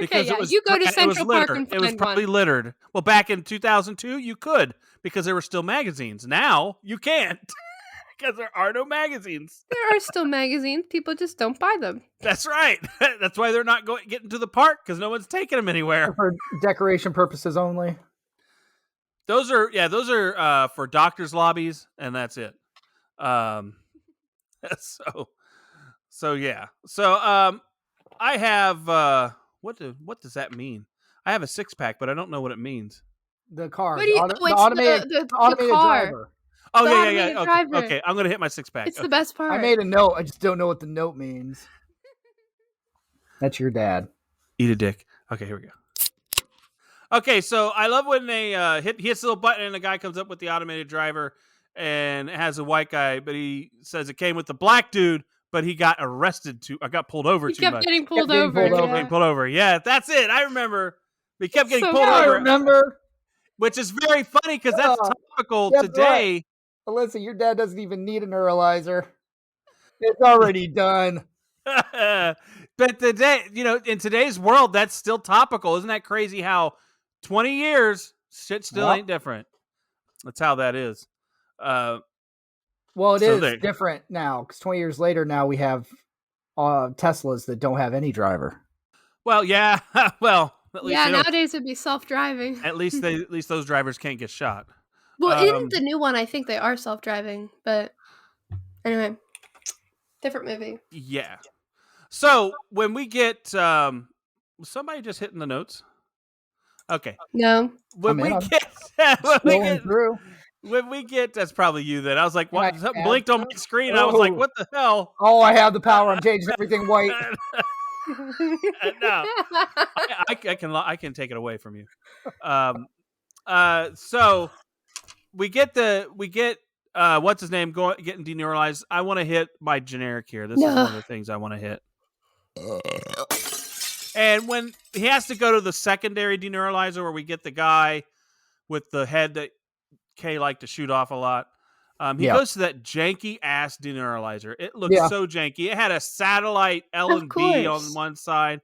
Okay, yeah, you go to Central Park and It was find probably one. littered. Well, back in 2002, you could because there were still magazines. Now you can't because there are no magazines. There are still magazines. People just don't buy them. That's right. That's why they're not getting to the park because no one's taking them anywhere. For decoration purposes only. Those are for doctors' lobbies, and that's it. So yeah. So I have what does that mean? I have a 6-pack, but I don't know what it means. The car. What do you? the It's automated, the automated car. driver. Oh The yeah. automated Okay, driver. okay, I'm gonna hit my 6-pack. It's the best part. I made a note. I just don't know what the note means. That's your dad. Eat a dick. Okay, here we go. Okay, so I love when they he hits the little button and the guy comes up with the automated driver and it has a white guy, but he says it came with the black dude, but he got arrested I got pulled over He too kept much. getting pulled getting over. pulled over. yeah. Getting pulled over. Yeah, that's it. I remember. We kept getting So pulled good. I over, remember. which is very funny because that's Oh, topical that's today. Alyssa, your dad doesn't even need a neuralizer. It's already done. But today, in today's world, that's still topical. Isn't that crazy how 20 years, shit still Yep. ain't different? That's how that is. Well, it So is there- different now because 20 years later, now we have Teslas that don't have any driver. Well, yeah. Well, at least Yeah, they don't- nowadays it'd be self-driving. at least those drivers can't get shot. Well, in um, the new one, I think they are self-driving, but anyway, different movie. Yeah. So when we get was somebody just hitting the notes? Okay. No, When I'm we in. get Scrolling when through. we get that's probably you then. I was like, what? Right, Something yeah. blinked on my screen. I was like, Oh. what the hell? Oh, I have the power. I'm changing everything white. No. I can take it away from you. So we get what's his name getting deneuralized. I want to hit my generic here. This is one of the things I want to hit. And when he has to go to the secondary deneuralizer where we get the guy with the head that Kay liked to shoot off a lot. He Yeah. goes to that janky ass deneuralizer. It looked Yeah. so janky. It had a satellite L&B on course. one side.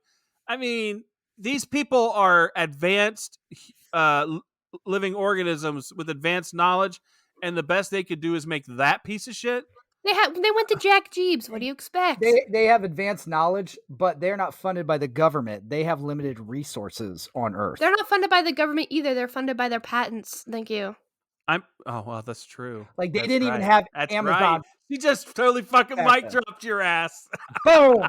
I mean, these people are advanced living organisms with advanced knowledge, and the best they could do is make that piece of shit. They went to Jack Jeeves. What do you expect? They have advanced knowledge, but they're not funded by the government. They have limited resources on Earth. They're not funded by the government either. They're funded by their patents. Thank you. Oh, well, that's true. Like, they That's didn't even right. have That's Amazon. Right. You just totally fucking That's mic it. dropped your ass. Boom!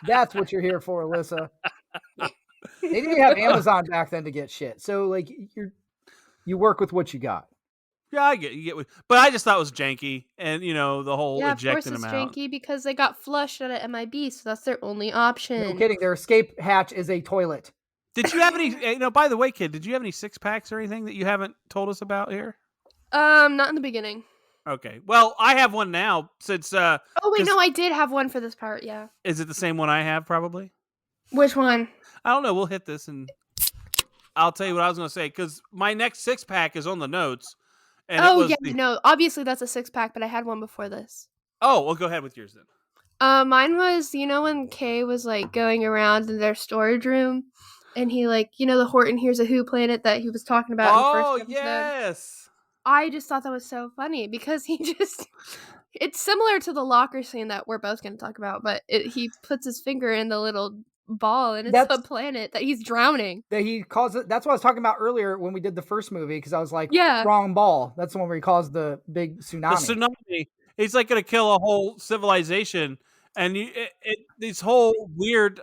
That's what you're here for, Alyssa. They didn't even have Amazon back then to get shit. So, like, you work with what you got. Yeah, I get but I just thought it was janky, and the whole Yeah, of course ejecting it's them out. janky because they got flushed out of MIB, so that's their only option. No kidding. Their escape hatch is a toilet. Did you have any? By the way, kid, did you have any 6-packs or anything that you haven't told us about here? Not in the beginning. Okay, well, I have one now since. Oh wait, 'cause- no, I did have one for this part. Yeah. Is it the same one I have? Probably. Which one? I don't know. We'll hit this, and I'll tell you what I was going to say because my next 6-pack is on the notes. And it Oh was yeah, the- no. Obviously that's a 6-pack, but I had one before this. Oh, well, go ahead with yours then. Mine was when Kay was like going around in their storage room, and he the Horton Hears a Who planet that he was talking about in the Oh, first episode. yes. I just thought that was so funny because it's similar to the locker scene that we're both going to talk about, but he puts his finger in the little ball and it's That's- a planet that he's drowning. That he calls it. That's what I was talking about earlier when we did the first movie, because I was like, Yeah. wrong ball. That's the one where he calls the big tsunami. The tsunami. He's like going to kill a whole civilization, and these whole weird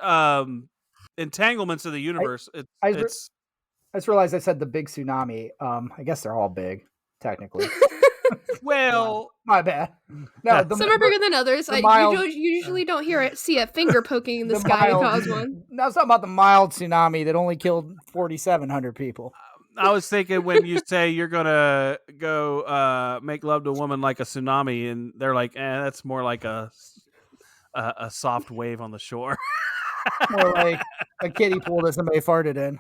entanglements of the universe. I It's just realized I said the big tsunami. I guess they're all big, technically. well, My bad. No, Some Some are bigger than others. the You mild- usually don't see a finger poking in the the sky to mild- cause one. No, it's talking about the mild tsunami that only killed 4,700 people. I was thinking when you say you're gonna go make love to a woman like a tsunami, and they're like, that's more like a soft wave on the shore. More like a kiddie pool that somebody farted in.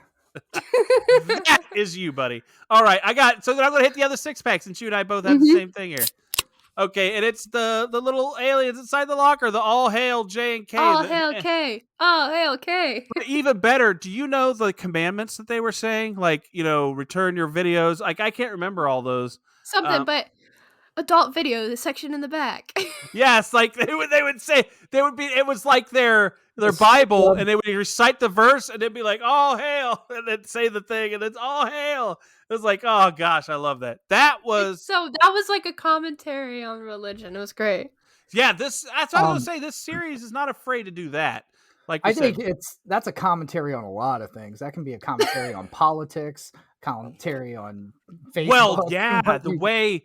That is you, buddy. All right, so then I'm gonna hit the other 6-packs, and you and I both have the same thing here. Okay, and it's the little aliens inside the locker, the all hail J and K. All hail K. All hail K. But even better, do you know the commandments that they were saying? Like, return your videos. Like, I can't remember all those. Something, but adult video, the section in the back. Yes, like they would say it was like their Bible, and they would recite the verse, and it'd be like, all hail, and then say the thing, and it's all hail. It was like, oh gosh, I love that. That was So that was like a commentary on religion. It was great. yeah. That's what I was gonna say. This series is not afraid to do that. Like you I think said. that's a commentary on a lot of things. That can be a commentary on politics, commentary on Facebook. Well, yeah, what the you- way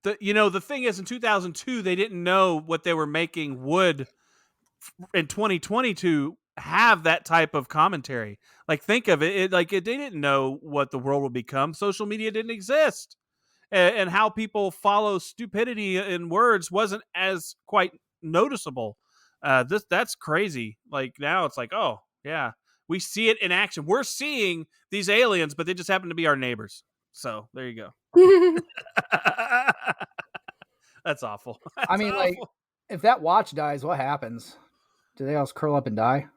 the thing is, in 2002 they didn't know what they were making would in 2022 have that type of commentary. Like, think of it, they didn't know what the world would become. Social media didn't exist, and how people follow stupidity in words wasn't as quite noticeable. That's crazy. Like, now it's like, oh yeah, we see it in action. We're seeing these aliens, but they just happen to be our neighbors. So there you go. That's awful. I mean, like, if that watch dies, what happens? Do they all curl up and die?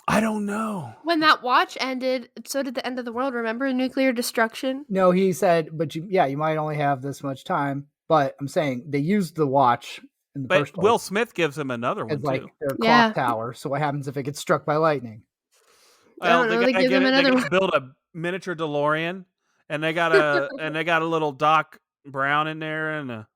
I don't know. When that watch ended, so did the end of the world. Remember nuclear destruction? No, he said, but you might only have this much time. But I'm saying they used the watch in the first But place. Will Smith gives him another one It's like too. their clock Yeah. tower. So what happens if it gets struck by lightning? I don't know, they give him another one. build a miniature DeLorean, and they got a little Doc Brown in there, and a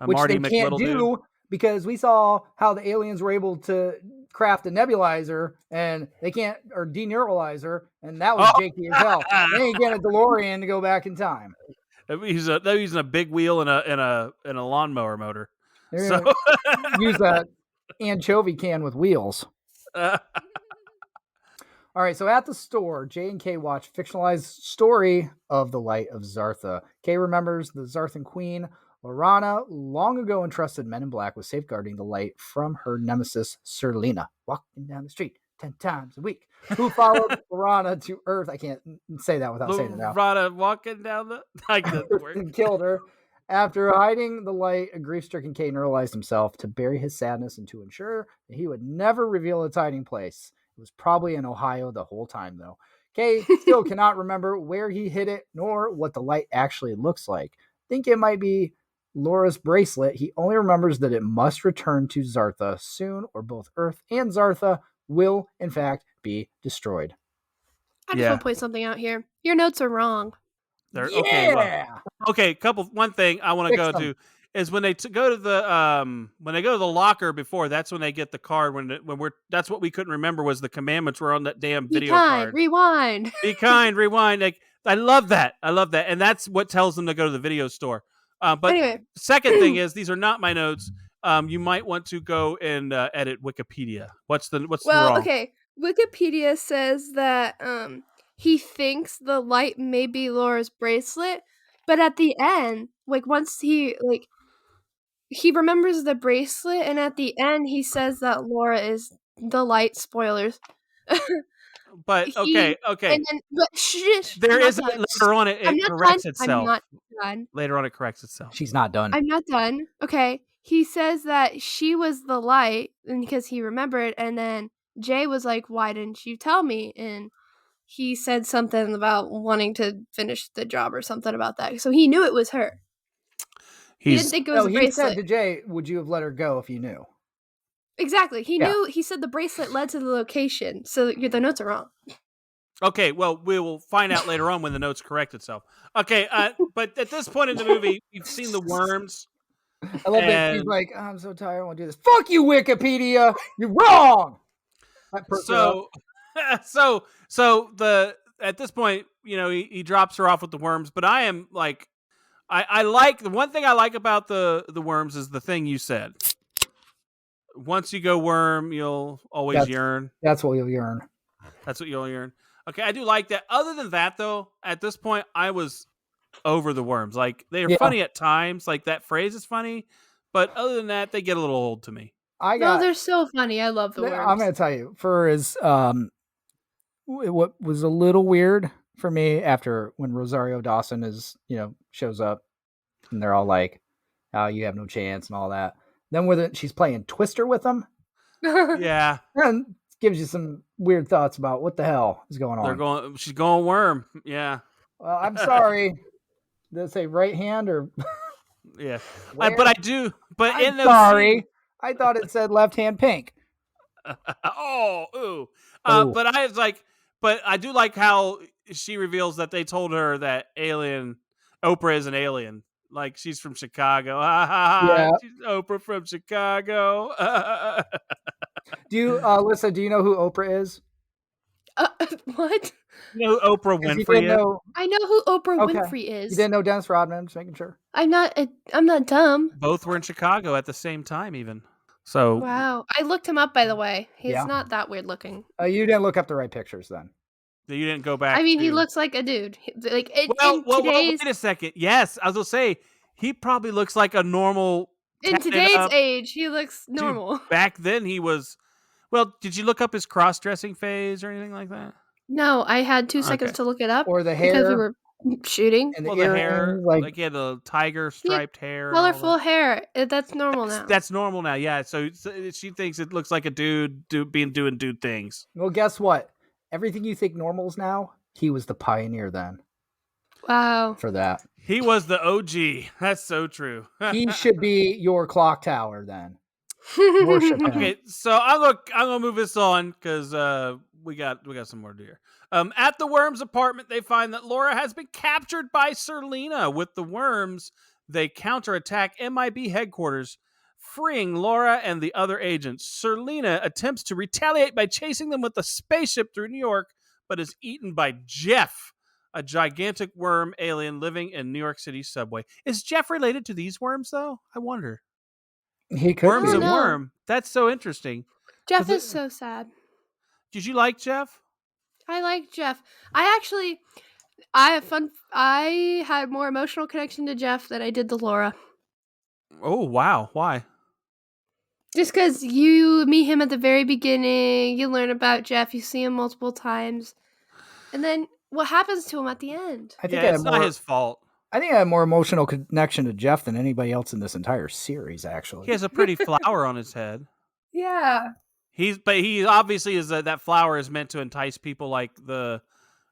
Which Marty they can't McLittle do dude. because we saw how the aliens were able to craft a nebulizer and they can't, or deneuralizer, and that was Oh. janky as hell. They ain't getting a DeLorean to go back in time. They're using a big wheel and a lawnmower motor. They're So gonna use a anchovy can with wheels. All right, so at the store, J and K watch fictionalized story of the Light of Zartha. Kay remembers the Zarthan queen, Lorana, long ago entrusted Men in Black with safeguarding the light from her nemesis, Serlina. Walking down the street, 10 times a week, who followed Lorana to Earth. I can't say that without saying it now. Lorana walking down the And killed her. After hiding the light, a grief-stricken Kay neuralized himself to bury his sadness and to ensure that he would never reveal its hiding place. It was probably in Ohio the whole time, though. Kay still cannot remember where he hid it, nor what the light actually looks like. Think it might be Laura's bracelet. He only remembers that it must return to Zartha soon, or both Earth and Zartha will, in fact, be destroyed. I just want to point something out here. Your notes are wrong. One thing I want to go to is when they go to the locker before. That's when they get the card. That's what we couldn't remember was the commandments were on that damn video card. Rewind. Be kind, rewind. Like, I love that, and that's what tells them to go to the video store. But anyway, second thing is these are not my notes. You might want to go and edit Wikipedia. What's wrong? Okay. Wikipedia says that he thinks the light may be Laura's bracelet, but at the end, once he remembers the bracelet, and at the end he says that Laura is the light. Spoilers. But okay. And then, but there is later on it corrects itself. I'm not done. Later on it corrects itself. She's not done. I'm not done. Okay. He says that she was the light, and because he remembered, and then Jay was like, "Why didn't you tell me?" And he said something about wanting to finish the job or something about that. So he knew it was her. He didn't think it was a bracelet. He said to Jay, "Would you have let her go if you knew?" Exactly. He knew. He said the bracelet led to the location. So the notes are wrong. Okay, well, we will find out later on when the notes correct itself. Okay, but at this point in the movie, we've seen the worms. I love that he's like, I'm so tired, I want to do this. Fuck you, Wikipedia! You're wrong! So at this point, he drops her off with the worms, but I am like, I like, the one thing I like about the worms is the thing you said. Once you go worm, you'll always yearn. That's what you'll yearn. That's what you'll yearn. Okay, I do like that. Other than that, though, at this point, I was over the worms. Like, they are funny at times. Like, that phrase is funny. But other than that, they get a little old to me. No, they're so funny. I love the worms. I'm going to tell you, what was a little weird for me after when Rosario Dawson shows up and they're all like, "Oh, you have no chance," and all that. Then she's playing Twister with them. Yeah. And gives you some weird thoughts about what the hell is going on. She's going worm. Yeah. Well, I'm sorry. Did it say right hand or? Yeah. But I do. But I'm sorry. I thought it said left hand pink. Ooh. But I was like, but I do like how she reveals that they told her that Oprah is an alien. Like, she's from Chicago. Yeah. She's Oprah from Chicago. Do you, Alyssa, do you know who Oprah is? What? You know who Oprah Winfrey is? I know who Oprah Winfrey is. You didn't know Dennis Rodman? Just making sure. I'm not dumb. Both were in Chicago at the same time, even. So. Wow. I looked him up, by the way. He's not that weird looking. You didn't look up the right pictures then. You didn't go back. I mean, he looks like a dude. Like, wait a second. Yes, I was gonna say he probably looks like a normal. In today's age, he looks normal. Dude, back then, he was. Well, did you look up his cross-dressing phase or anything like that? No, I had 2 seconds to look it up. Or the hair. Because we were shooting. And the hair. Like he had the tiger striped hair. Colorful hair. That's normal now. That's normal now, yeah. So she thinks it looks like a dude doing dude things. Well, guess what? Everything you think normal's now, he was the pioneer then. Wow. For that. He was the OG. That's so true. He should be your clock tower then. Worship him. Okay, so I'm gonna move this on because we got some more to do here. At the worms' apartment, they find that Laura has been captured by Serlina. With the worms, they counterattack MIB headquarters, freeing Laura and the other agents. Serlina attempts to retaliate by chasing them with a spaceship through New York, but is eaten by Jeff, a gigantic worm alien living in New York City subway. Is Jeff related to these worms, though? I wonder. He could Worm's be. a worm. That's so interesting. Jeff is so sad. Did you like Jeff? I like Jeff. I had more emotional connection to Jeff than I did to Laura. Oh, wow. Why? Just because you meet him at the very beginning, you learn about Jeff, you see him multiple times, and then what happens to him at the end? I think Yeah, I it's had not more. his fault. I think I had more emotional connection to Jeff than anybody else in this entire series. Actually, He has a pretty flower on his head. Yeah. But he obviously is that flower is meant to entice people like the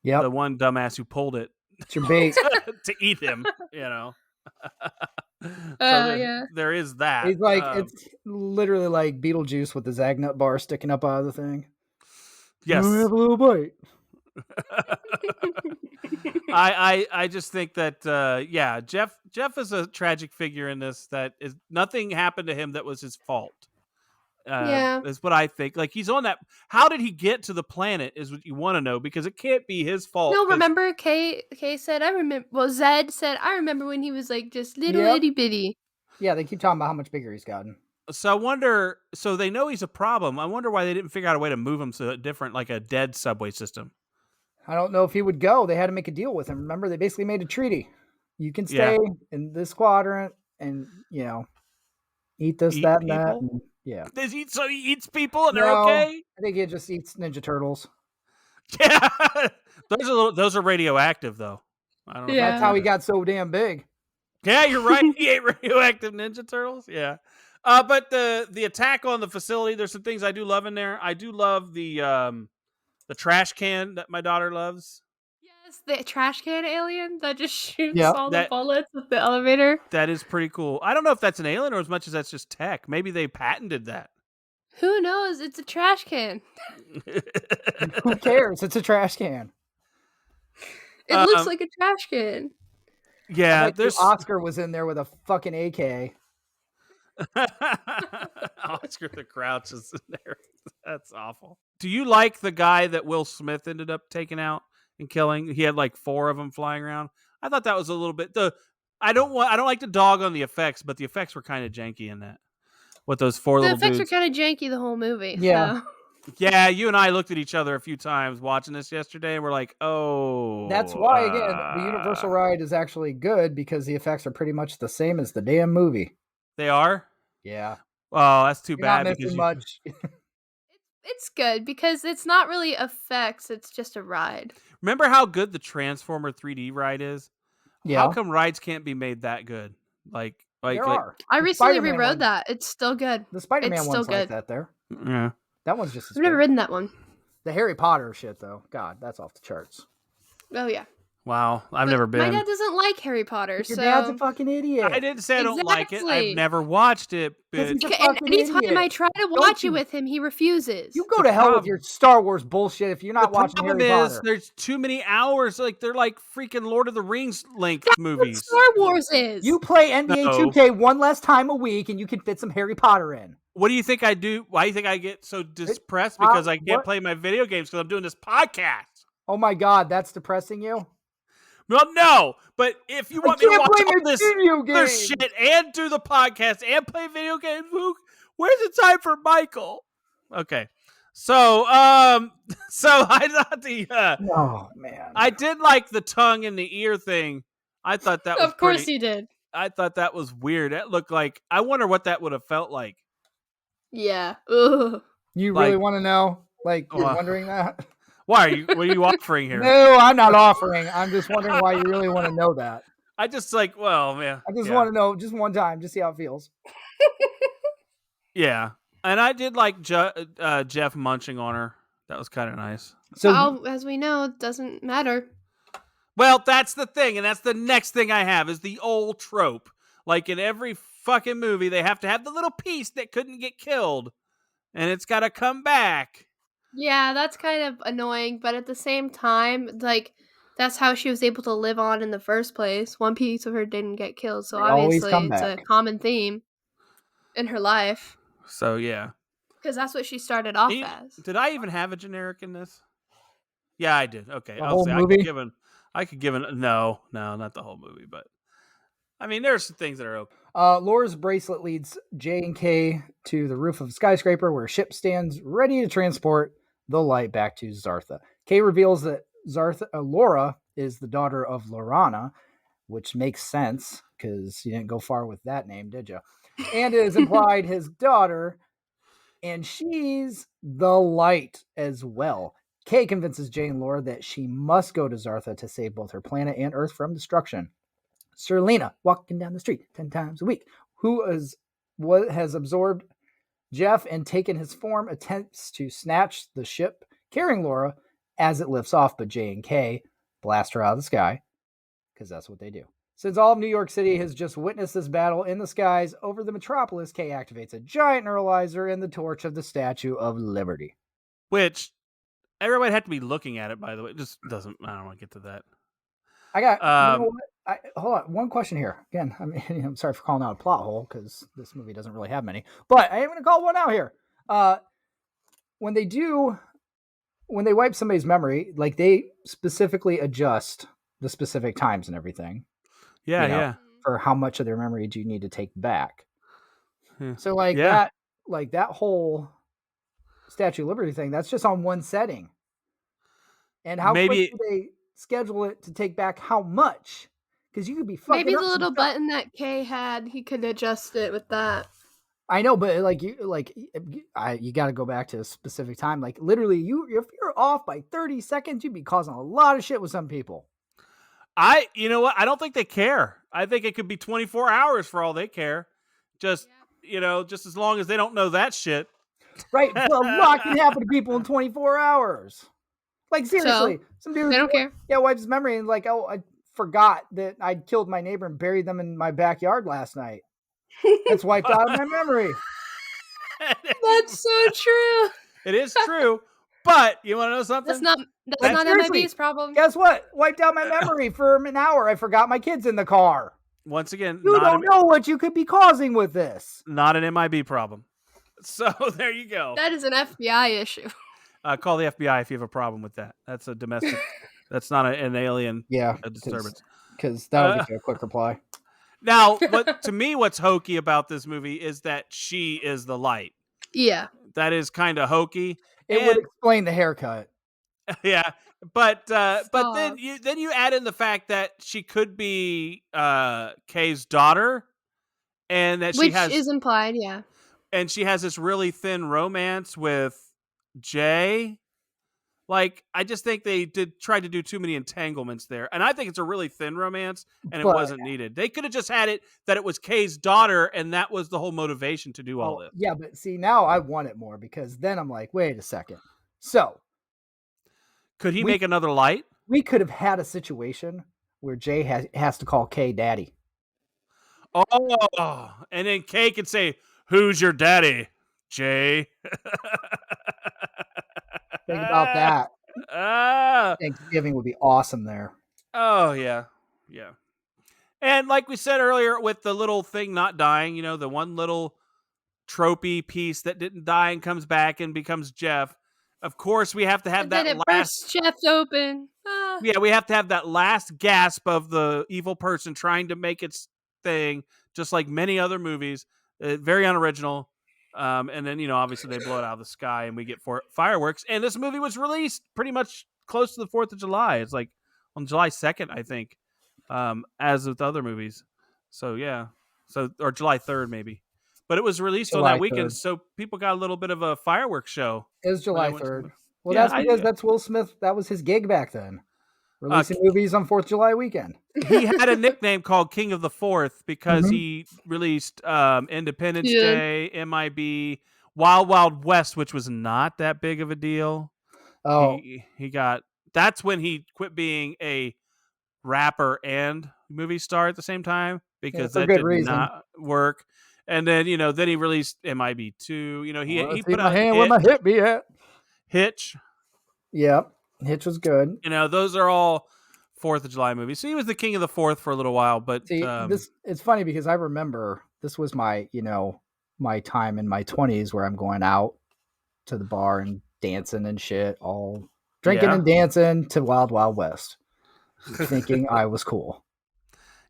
one dumbass who pulled it It's your bait. to eat him. You know. Yeah. There is that. He's like, it's literally like Beetlejuice with the Zagnut bar sticking up out of the thing. Yes. You have a little bite. I just think that Jeff is a tragic figure in this. That is nothing happened to him that was his fault. Yeah. Is what I think. Like he's on that. How did he get to the planet? Is what you want to know because it can't be his fault. No, remember Kay said, I remember, well, Zed said, I remember when he was like just little itty bitty. Yeah, they keep talking about how much bigger he's gotten. So I wonder. So they know he's a problem. I wonder why they didn't figure out a way to move him to a different, like a dead subway system. I don't know if he would go. They had to make a deal with him. Remember, they basically made a treaty. You can stay in this quadrant and, eat this, that, and that. And, yeah. Does he? So he eats people and they're okay? I think he just eats Ninja Turtles. Yeah. Those are radioactive, though. I don't know. Yeah. That's how he got so damn big. Yeah, you're right. He ate radioactive Ninja Turtles. Yeah. But the attack on the facility, there's some things I do love in there. I do love the trash can that my daughter loves. Yes, the trash can alien that just shoots Yeah. all the bullets with the elevator. That is pretty cool. I don't know if that's an alien or as much as that's just tech. Maybe they patented that. Who knows? It's a trash can. Who cares? It's a trash can. It looks like a trash can. Yeah, there's Oscar was in there with a fucking AK. Oscar the Grouch is in there. That's awful. Do you like the guy that Will Smith ended up taking out and killing? He had like 4 of them flying around. I thought that was a little bit I don't like to dog on the effects, but the effects were kind of janky in that. With those 4 little The effects dudes. are kind of janky the whole movie. Yeah. So. Yeah, you and I looked at each other a few times watching this yesterday, and we're like, "Oh." That's why, again, the Universal ride is actually good because the effects are pretty much the same as the damn movie. They are. Yeah. Oh, that's too You're bad. not missing much. It's good because it's not really effects. It's just a ride. Remember how good the Transformer 3D ride is? Yeah. How come rides can't be made that good? Like There are. I The recently Spider-Man rewrote one- that. It's still good. The Spider-Man It's one's still like good. that there. Yeah. That one's just as I've never good. ridden that one. The Harry Potter shit, though. God, that's off the charts. Oh yeah. Wow, I've But never My been. dad doesn't like Harry Potter, Your so dad's a fucking idiot. I didn't say I don't like it. Exactly. I've never watched it, 'Cause but he's a Okay, and fucking anytime idiot. I try to Don't watch you- it with him, he refuses. You go to hell with your Star Wars bullshit if you're not the watching problem Harry is Potter. there's too many hours. Like they're like freaking Lord of the Rings length That's what movies. Star Wars is. You play NBA No. 2K one less time a week and you can fit some Harry Potter in. What do you think I do? Why do you think I get so depressed? Because I can't what? play my video games because I'm doing this podcast. Oh my God, that's depressing you? Well, no, but if you want me to can't watch play all my this video other games. shit and do the podcast and play video games, where's the time for Michael? Okay, so so I thought Oh man. I did like the tongue in the ear thing. I thought that was Of course pretty, he did. I thought that was weird. That looked like I wonder what that would have felt like. Yeah. Ugh. You really like- want to know? Like, you're Uh, wondering that? Why are you? What are you offering here? No, I'm not offering. I'm just wondering why you really want to know that. I just like, well, man. I just yeah. want to know just one time, just see how it feels. Yeah, and I did like Jeff munching on her. That was kind of nice. So Well, as we know, it doesn't matter. Well, that's the thing, and that's the next thing I have is the old trope. Like in every fucking movie, they have to have the little piece that couldn't get killed, and it's got to come back. Yeah, that's kind of annoying, but at the same time, like, that's how she was able to live on in the first place. One piece of her didn't get killed, so They always obviously come it's a back. common theme in her life. So yeah. Because that's what she started off Did- as. Did I even have a generic in this? Yeah, I did. Okay, The I'll whole say movie? I could give an no, not the whole movie, but I mean, there's some things that are okay. Laura's bracelet leads J and K to the roof of a skyscraper where a ship stands ready to transport the light back to Zartha. Kay reveals that Laura is the daughter of Lorana, which makes sense because you didn't go far with that name, did you? And it is implied his daughter And she's the light as well. Kay convinces Jay and Laura that she must go to Zartha to save both her planet and Earth from destruction. Serlina, walking down the street 10 times a week, who has absorbed Jeff and taken his form, attempts to snatch the ship carrying Laura as it lifts off, but Jay and Kay blast her out of the sky, because that's what they do. Since all of New York City has just witnessed this battle in the skies over the metropolis, Kay activates a giant neuralizer and the torch of the Statue of Liberty. Which everybody had to be looking at it, by the way. It just doesn't. I don't want to get to that. I got. You know what? Hold on. One question here. Again, I mean, I'm sorry for calling out a plot hole because this movie doesn't really have many. But I am going to call one out here. When they wipe somebody's memory, like they specifically adjust the specific times and everything. Yeah, yeah. For how much of their memory do you need to take back? So that whole Statue of Liberty thing, that's just on one setting. And how quick do they schedule it to take back how much? Because you could be fucking maybe the little button that Kay had, he could adjust it with that. I know, but you got to go back to a specific time. Like literally, if you're off by 30 seconds, you'd be causing a lot of shit with some people. You know what? I don't think they care. I think it could be 24 hours for all they care. Just as long as they don't know that shit. Right. But a lot can happen to people in 24 hours. Like seriously, some dude they don't care. Yeah, wipes his memory and like, oh, I forgot that I'd killed my neighbor and buried them in my backyard last night. That's wiped out of my memory. That's so true. It is true. But you want to know something? That's not MIB's problem. Guess what? Wiped out my memory for an hour. I forgot my kids in the car. Once again, you don't know what you could be causing with this. Not an MIB problem. So there you go. That is an FBI issue. Call the FBI if you have a problem with that. That's a domestic. That's not an alien. Disturbance. Because that'll get you a quick reply. Now, to me, what's hokey about this movie is that she is the light. Yeah, that is kind of hokey. It would explain the haircut. Yeah, but then you add in the fact that she could be Kay's daughter, and that which is implied. Yeah, and she has this really thin romance with Jay. Like, I just think they tried to do too many entanglements there. And I think it's a really thin romance, and it wasn't needed. They could have just had it that it was Kay's daughter, and that was the whole motivation to do all this. Yeah, but see, now I want it more, because then I'm like, wait a second. So, could he make another light? We could have had a situation where Jay has to call Kay daddy. Oh, and then Kay could say, "Who's your daddy, Jay?" Think about that. Thanksgiving would be awesome there. Oh, yeah. Yeah. And like we said earlier, with the little thing not dying, the one little tropey piece that didn't die and comes back and becomes Jeff. Of course, we have to have that last... bursts Jeff open. Yeah, we have to have that last gasp of the evil person trying to make its thing, just like many other movies. Very unoriginal. And then, obviously they blow it out of the sky and we get fireworks. And this movie was released pretty much close to the 4th of July. It's like on July 2nd, I think, as with other movies. So, yeah. Or July 3rd, maybe. But it was released on that weekend, 3rd. So people got a little bit of a fireworks show. It was July 3rd. Well, that's because that's Will Smith. That was his gig back then. Releasing movies on 4th of July weekend. He had a nickname called King of the 4th because he released Independence Day, MIB, Wild Wild West, which was not that big of a deal. Oh, that's when he quit being a rapper and movie star at the same time, because that did not work. And then, then he released MIB 2. He put out hand where my hip be at. Hitch. Yep. Hitch was good. Those are all 4th of July movies. So he was the king of the 4th for a little while. But see, it's funny because I remember this was my, my time in my 20s where I'm going out to the bar and dancing and shit, all drinking and dancing to Wild Wild West, thinking I was cool.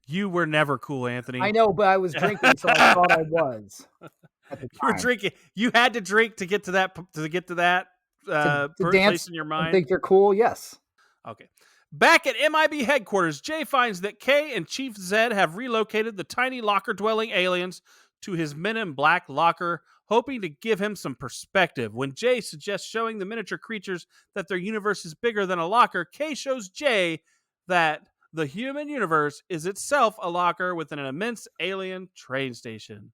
You were never cool, Anthony. I know, but I was drinking, so I thought I was. At the time. You were drinking. You had to drink to get to that. To dance in your mind. I think you're cool. Yes. Okay. Back at MIB headquarters, Jay finds that Kay and Chief Zed have relocated the tiny locker-dwelling aliens to his Men in Black locker hoping to give him some perspective. When Jay suggests showing the miniature creatures that their universe is bigger than a locker, Kay shows Jay that the human universe is itself a locker within an immense alien train station.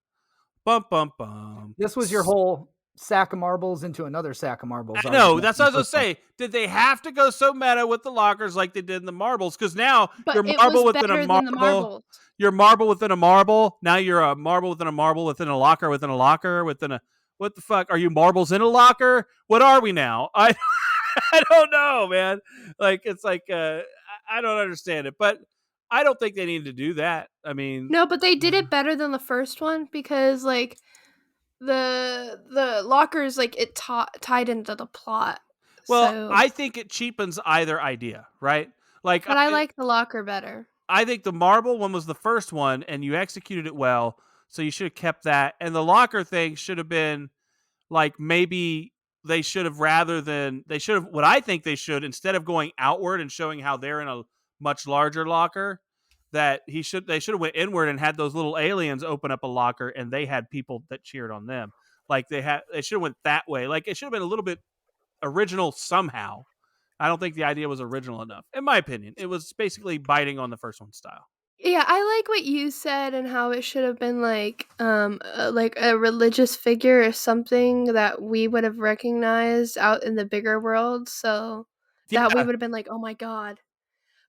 Bum, bum, bum. This was your whole sack of marbles into another sack of marbles. I know, that's what I was going to say. Did they have to go so meta with the lockers like they did in the marbles? Because now But your it marble was within better a than the marble, marbles. your marble within a marble. Now you're a marble within a marble within a locker within a locker within a. What the fuck? Are you marbles in a locker? What are we now? I don't know, man. Like it's like I don't understand it, but I don't think they need to do that. I mean, No, but they did it better than the first one because like the lockers like it tied into the plot. well, So, I think it cheapens either idea, right? Like, but I like the locker better. I think the marble one was the first one, and you executed it well, so you should have kept that. And the locker thing should have been like maybe they should have what I think they should, instead of going outward and showing how they're in a much larger locker, that they should have went inward and had those little aliens open up a locker and they had people that cheered on them. Like they should have went that way. Like it should have been a little bit original somehow. I don't think the idea was original enough. In my opinion, it was basically biting on the first one style. Yeah, I like what you said and how it should have been like a religious figure or something that we would have recognized out in the bigger world, so that we Yeah. would have been like, "Oh my god."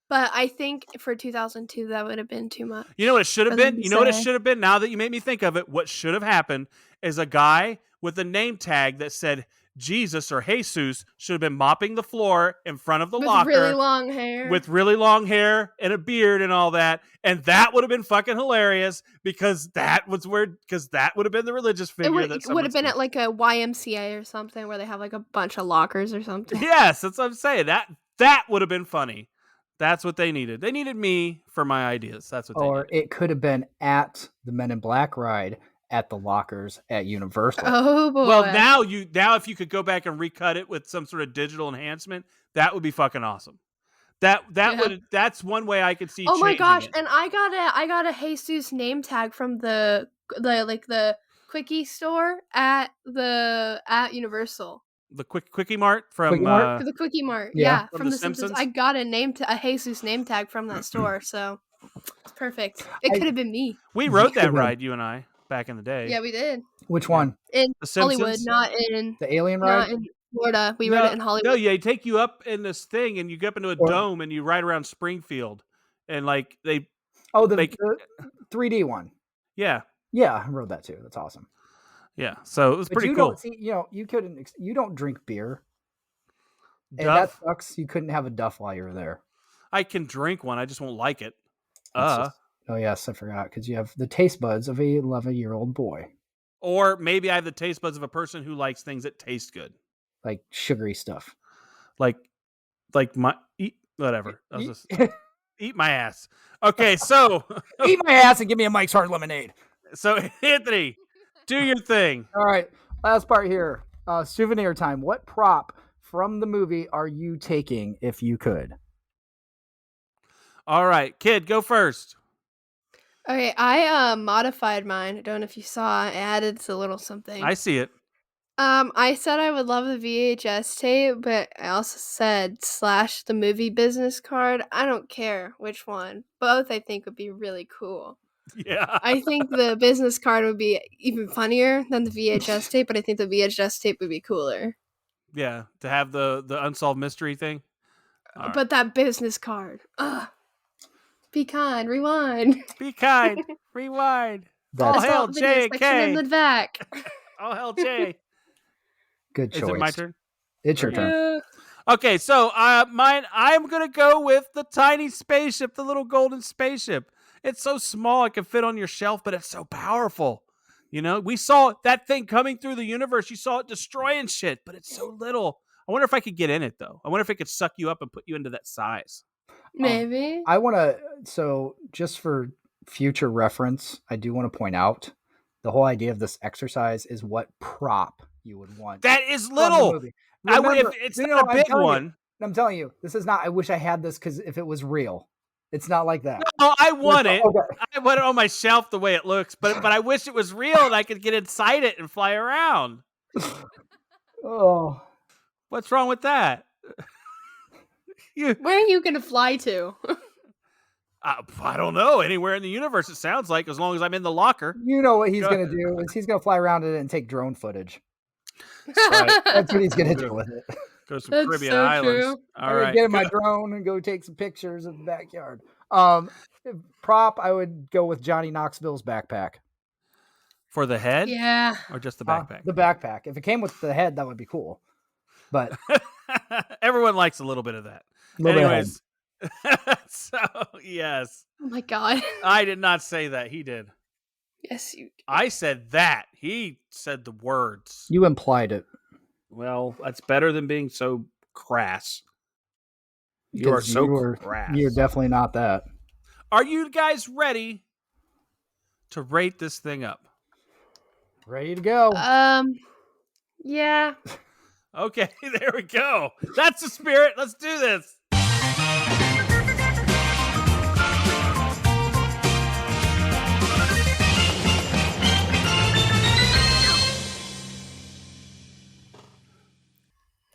But I think for 2002 that would have been too much. You know what it should have for them been? to You know what it say. should have been? Now that you made me think of it, what should have happened is a guy with a name tag that said Jesus or Jesus should have been mopping the floor in front of the With locker really long hair. with really long hair and a beard and all that. And that would have been fucking hilarious because that would have been the religious it figure would that have been someone at like a YMCA or something where they have like a bunch of lockers or something. Yes, that's what I'm saying. That would have been funny. That's what they needed. They needed me for my ideas. That's what they Or needed. it could have been at the Men in Black ride at the lockers at Universal. Oh boy. Well, now if you could go back and recut it with some sort of digital enhancement, that would be fucking awesome. That's one way I could see. Oh my changing gosh, it. and I got a Jesus name tag from the quickie store at Universal. The Quickie Mart from Quickie Mart? For the Quickie Mart. Yeah. Yeah, From from The the Simpsons. Simpsons? I got a Jesus name tag from that store, so it's perfect. It could have been me. we rode Could've that been. ride, you and I, back in the day. Yeah, we did. Which one? In The Hollywood, Simpsons? not in The Alien not ride? in Florida. We rode it in Hollywood. No, yeah, they take you up in this thing, and you go up into a Or- dome, and you ride around Springfield, and like they, Oh, the Like- 3D one. yeah, Yeah, I rode that too. That's awesome. yeah. So it was But pretty you cool. don't see, you don't drink beer. And Duff? that sucks. You couldn't have a Duff while you were there. I can drink one, I just won't like it. That's oh yes, I forgot because you have the taste buds of a 11-year-old boy, Or maybe I have the taste buds of a person who likes things that taste good, like sugary stuff. like whatever. I was just eat my ass. Okay, so Eat my ass and give me a Mike's Hard Lemonade. Anthony, do your thing. All right, last part here. Souvenir time. What prop from the movie are you taking if you could? All right, kid, go first. Okay, I modified mine. I don't know if you saw. I added a little something. I see it. I said I would love the VHS tape, but I also said / the movie business card. I don't care which one. Both I think would be really cool. Yeah. I think the business card would be even funnier than the VHS tape, but I think the VHS tape would be cooler. Yeah, to have the unsolved mystery thing. All right. But that business card. Ugh. Be kind, rewind. Be kind. Rewind. That's Oh, hell, Assault video section in JK. the back. Oh hell, Jay. good Is choice. it my turn? It's your turn. Yeah. Okay, so mine. I'm gonna go with the tiny spaceship, the little golden spaceship. It's so small it can fit on your shelf, but it's so powerful. You know, we saw that thing coming through the universe. You saw it destroying shit, but it's so little. I wonder if I could get in it though. I wonder if it could suck you up and put you into that size. Maybe. I want to, so just for future reference, I do want to point out the whole idea of this exercise is what prop you would want. That is from the little. movie. I would, if Remember- it's no, not a I'm big telling you, one. I'm telling you, this is not, I wish I had this because if it was real, It's not like that. No, I want it. Okay. I want it on my shelf the way it looks, but I wish it was real and I could get inside it and fly around. Oh, What's wrong with that? Where are you gonna fly to? I don't know. Anywhere in the universe, it sounds like, as long as I'm in the locker. you know what he's Go going to do is he's going to fly around it and take drone footage. Right. That's what he's going to do with it. Go to some That's Caribbean so islands. true. All I'm gonna right. get in my drone and go take some pictures of the backyard. Prop, I would go with Johnny Knoxville's backpack. For the head? Yeah. Or just the backpack? The backpack. If it came with the head, that would be cool. But Everyone likes a little bit of that. little bit of Anyways. So, yes. Oh my god. I did not say that. He did. Yes, you. I said that. He said the words. you implied it. Well, that's better than being so crass. You are Because so you're crass. definitely not that. Are you guys ready to rate this thing up? Ready to go. Yeah. Okay, there we go. That's the spirit. Let's do this.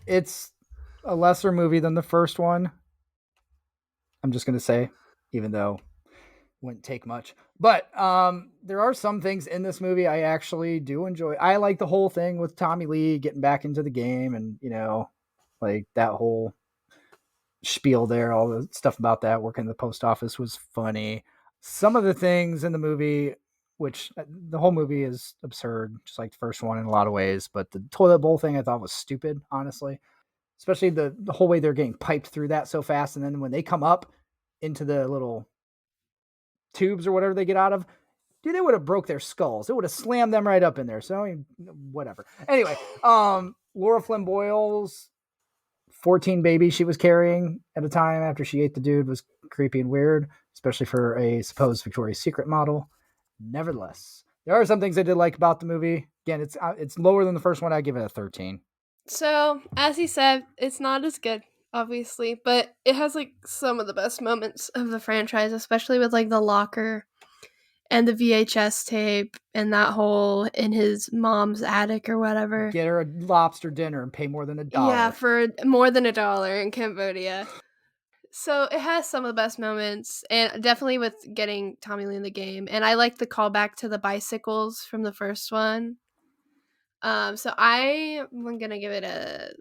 It's a lesser movie than the first one. I'm just going to say, even though wouldn't take much. But there are some things in this movie I actually do enjoy. I like the whole thing with Tommy Lee getting back into the game and, like that whole spiel there, all the stuff about that, working in the post office was funny. Some of the things in the movie, which the whole movie is absurd, just like the first one in a lot of ways, but the toilet bowl thing I thought was stupid, honestly. Especially the whole way they're getting piped through that so fast. And then when they come up into the little tubes or whatever they get out of, dude, they would have broke their skulls. It would have slammed them right up in there. So, I mean, whatever. Anyway, Laura Flynn Boyle's 14 babies she was carrying at a time after she ate the dude was creepy and weird, especially for a supposed Victoria's Secret model. Nevertheless, there are some things I did like about the movie. Again, it's lower than the first one. I give it a 13. So, as he said, it's not as good, obviously, but it has like some of the best moments of the franchise, especially with like the locker and the VHS tape and that hole in his mom's attic or whatever. Get her a lobster dinner and pay more than $1. Yeah, for more than $1 in Cambodia. So it has some of the best moments, and definitely with getting Tommy Lee in the game. And I like the callback to the bicycles from the first one. So I'm gonna give it a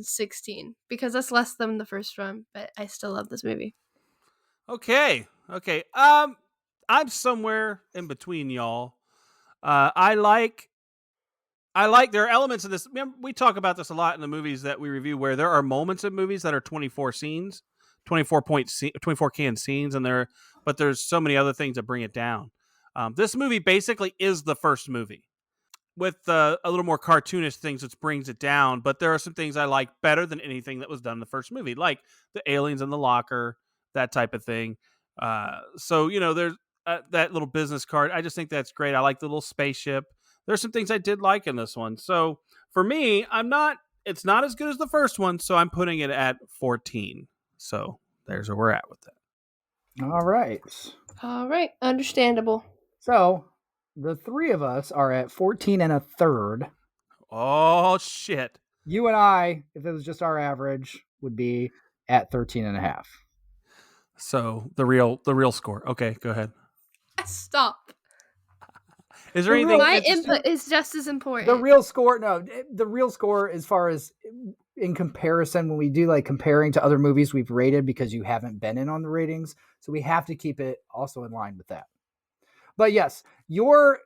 16 because that's less than the first one, but I still love this movie. Okay. I'm somewhere in between y'all. I like there are elements of this. We talk about this a lot in the movies that we review where there are moments in movies that are 24 scenes, 24 can scenes, but there's so many other things that bring it down. This movie basically is the first movie with a little more cartoonish things, which brings it down. But there are some things I like better than anything that was done in the first movie, like the aliens in the locker, that type of thing. So there's that little business card. I just think that's great. I like the little spaceship. There's some things I did like in this one. So for me, it's not as good as the first one. So I'm putting it at 14. So there's where we're at with that. All right. All right, understandable. So the three of us are at 14 and a third. Oh, shit. You and I, if it was just our average, would be at 13 and a half. So the real score. Okay, go ahead. Stop. Is there anything? My input is just as important. The real score, as far as in comparison, when we do like comparing to other movies we've rated, because you haven't been in on the ratings, so we have to keep it also in line with that. But yes, your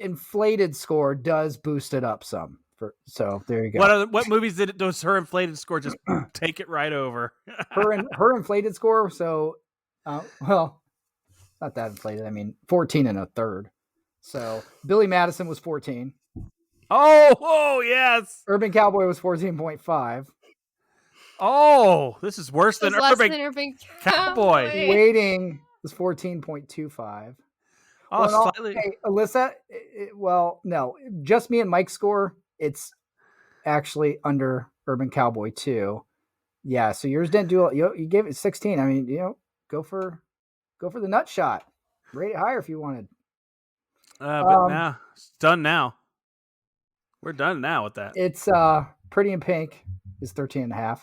inflated score does boost it up some. So there you go. What movies does her inflated score just take it right over? her inflated score. So, well, not that inflated. I mean, 14 and a third. So Billy Madison was 14. Oh, yes. Urban Cowboy was 14.5. Oh, this is worse than less Urban than Urban Cowboy. Waiting was 14.25. Oh, well, slightly. Hey, Alyssa, no, just me and Mike's score, it's actually under Urban Cowboy 2. Yeah, so yours didn't do it. You gave it 16. I mean, go for Go for the nut shot. Rate it higher if you wanted. But now it's done. Now we're done now with that. It's Pretty in Pink is 13.5.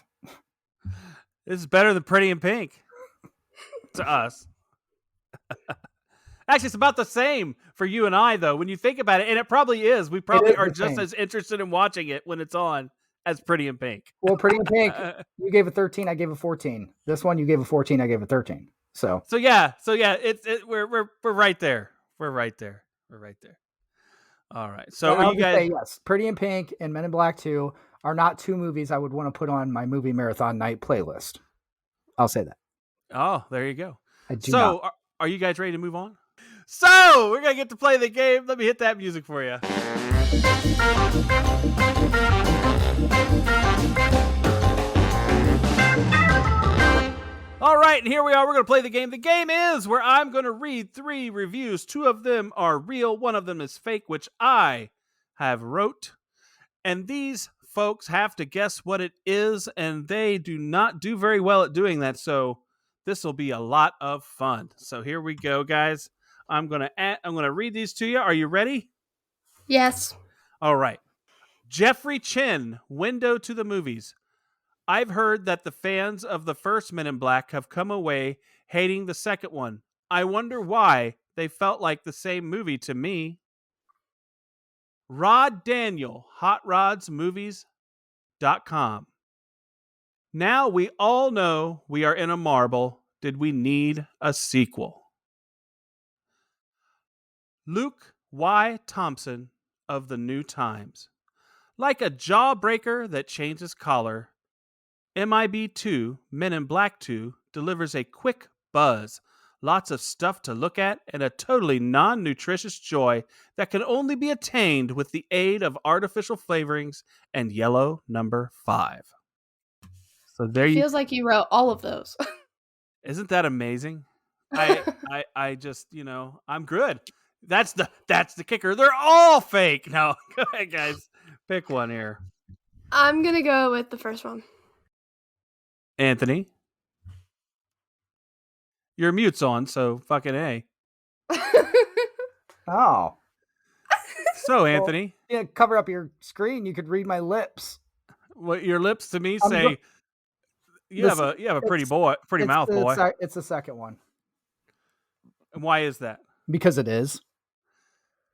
This is better than Pretty in Pink to us. Actually, it's about the same for you and I, though, when you think about it. And it probably is. We probably are just as interested in watching it when it's on as Pretty in Pink. Well, Pretty in Pink, you gave it 13, I gave it 14. This one, you gave it 14, I gave it 13. So yeah, we're right there. We're right there. All right. So I'll you guys, say yes, Pretty in Pink and Men in Black 2 are not two movies I would want to put on my movie marathon night playlist. I'll say that. Oh, there you go. So are you guys ready to move on? So we're going to get to play the game. Let me hit that music for you. All right, and here we are. We're going to play the game. The game is where I'm going to read 3 reviews. 2 of them are real. 1 of them is fake, which I have wrote. And these folks have to guess what it is, and they do not do very well at doing that. So this will be a lot of fun. So here we go, guys. I'm going to read these to you. Are you ready? Yes. All right. Jeffrey Chin, Window to the Movies. I've heard that the fans of the first Men in Black have come away hating the second one. I wonder why. They felt like the same movie to me. Rod Daniel, HotRodsMovies.com. Now we all know we are in a marble. Did we need a sequel? Luke Y. Thompson of the New Times. Like a jawbreaker that changes color, MIB2, Men in Black 2, delivers a quick buzz, lots of stuff to look at, and a totally non-nutritious joy that can only be attained with the aid of artificial flavorings and yellow number 5. So there you Feels like you wrote all of those. Isn't that amazing? I just, I'm good. That's the kicker. They're all fake. No, go ahead, guys. Pick one here. I'm going to go with the first one. Anthony. Your mute's on, so fucking A. Oh. So, Anthony. Well, cover up your screen. You could read my lips. What your lips to me say? You have a pretty mouth, boy. It's the second one. And why is that? Because it is.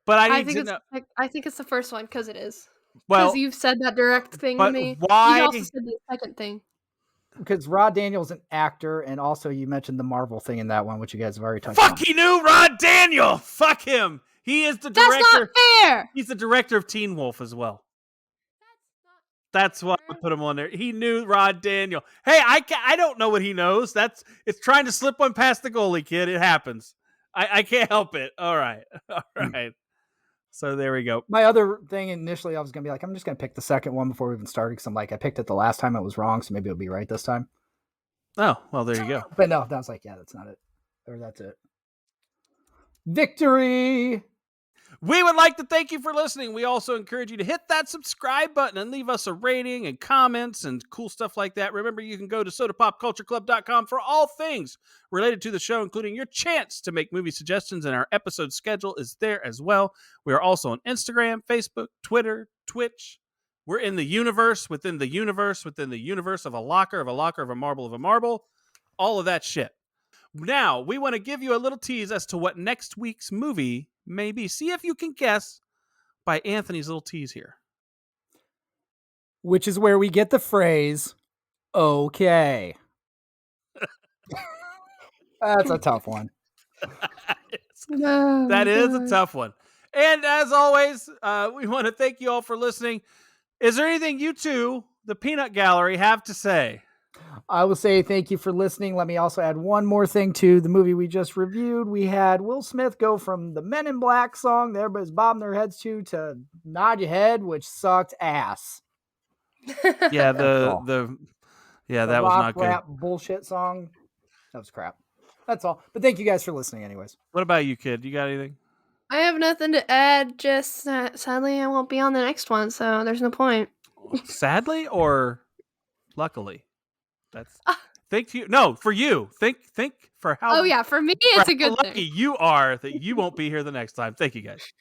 But I think it's the first one because it is. Well, because you've said that direct thing to me. Why? You also said the second thing. Because Rod Daniel's an actor, and also you mentioned the Marvel thing in that one, which you guys have already touched on. Fuck, he knew Rod Daniel! Fuck him! He is the director. That's not fair! He's the director of Teen Wolf as well. That's why I put him on there. He knew Rod Daniel. Hey, I don't know what he knows. It's trying to slip one past the goalie, kid. It happens. I can't help it. All right. So there we go. My other thing initially, I was going to be like, I'm just going to pick the second one before we even started. Because I'm like, I picked it the last time, it was wrong. So maybe it'll be right this time. Oh, well, there you go. But no, that was like, yeah, that's not it. Or that's it. Victory! We would like to thank you for listening. We also encourage you to hit that subscribe button and leave us a rating and comments and cool stuff like that. Remember, you can go to sodapopcultureclub.com for all things related to the show, including your chance to make movie suggestions, and our episode schedule is there as well. We are also on Instagram, Facebook, Twitter, Twitch. We're in the universe within the universe within the universe of a locker, of a locker, of a marble, of a marble. All of that shit. Now, we want to give you a little tease as to what next week's movie may be. See if you can guess by Anthony's little tease here. Which is where we get the phrase, okay. That's a tough one. That is a tough one. And as always, we want to thank you all for listening. Is there anything you two, the Peanut Gallery, have to say? I will say thank you for listening. Let me also add one more thing to the movie we just reviewed. We had Will Smith go from the Men in Black song that everybody's bobbing their heads to Nod Your Head, which sucked ass. Yeah, that was not good. Rap bullshit song. That was crap. That's all. But thank you guys for listening anyways. What about you, kid? You got anything? I have nothing to add. Just sadly, I won't be on the next one, so there's no point. Sadly or luckily? Thank you. No, for you. Think for how. Oh yeah, for me for it's a how good lucky thing. you are that you won't be here the next time. Thank you, guys.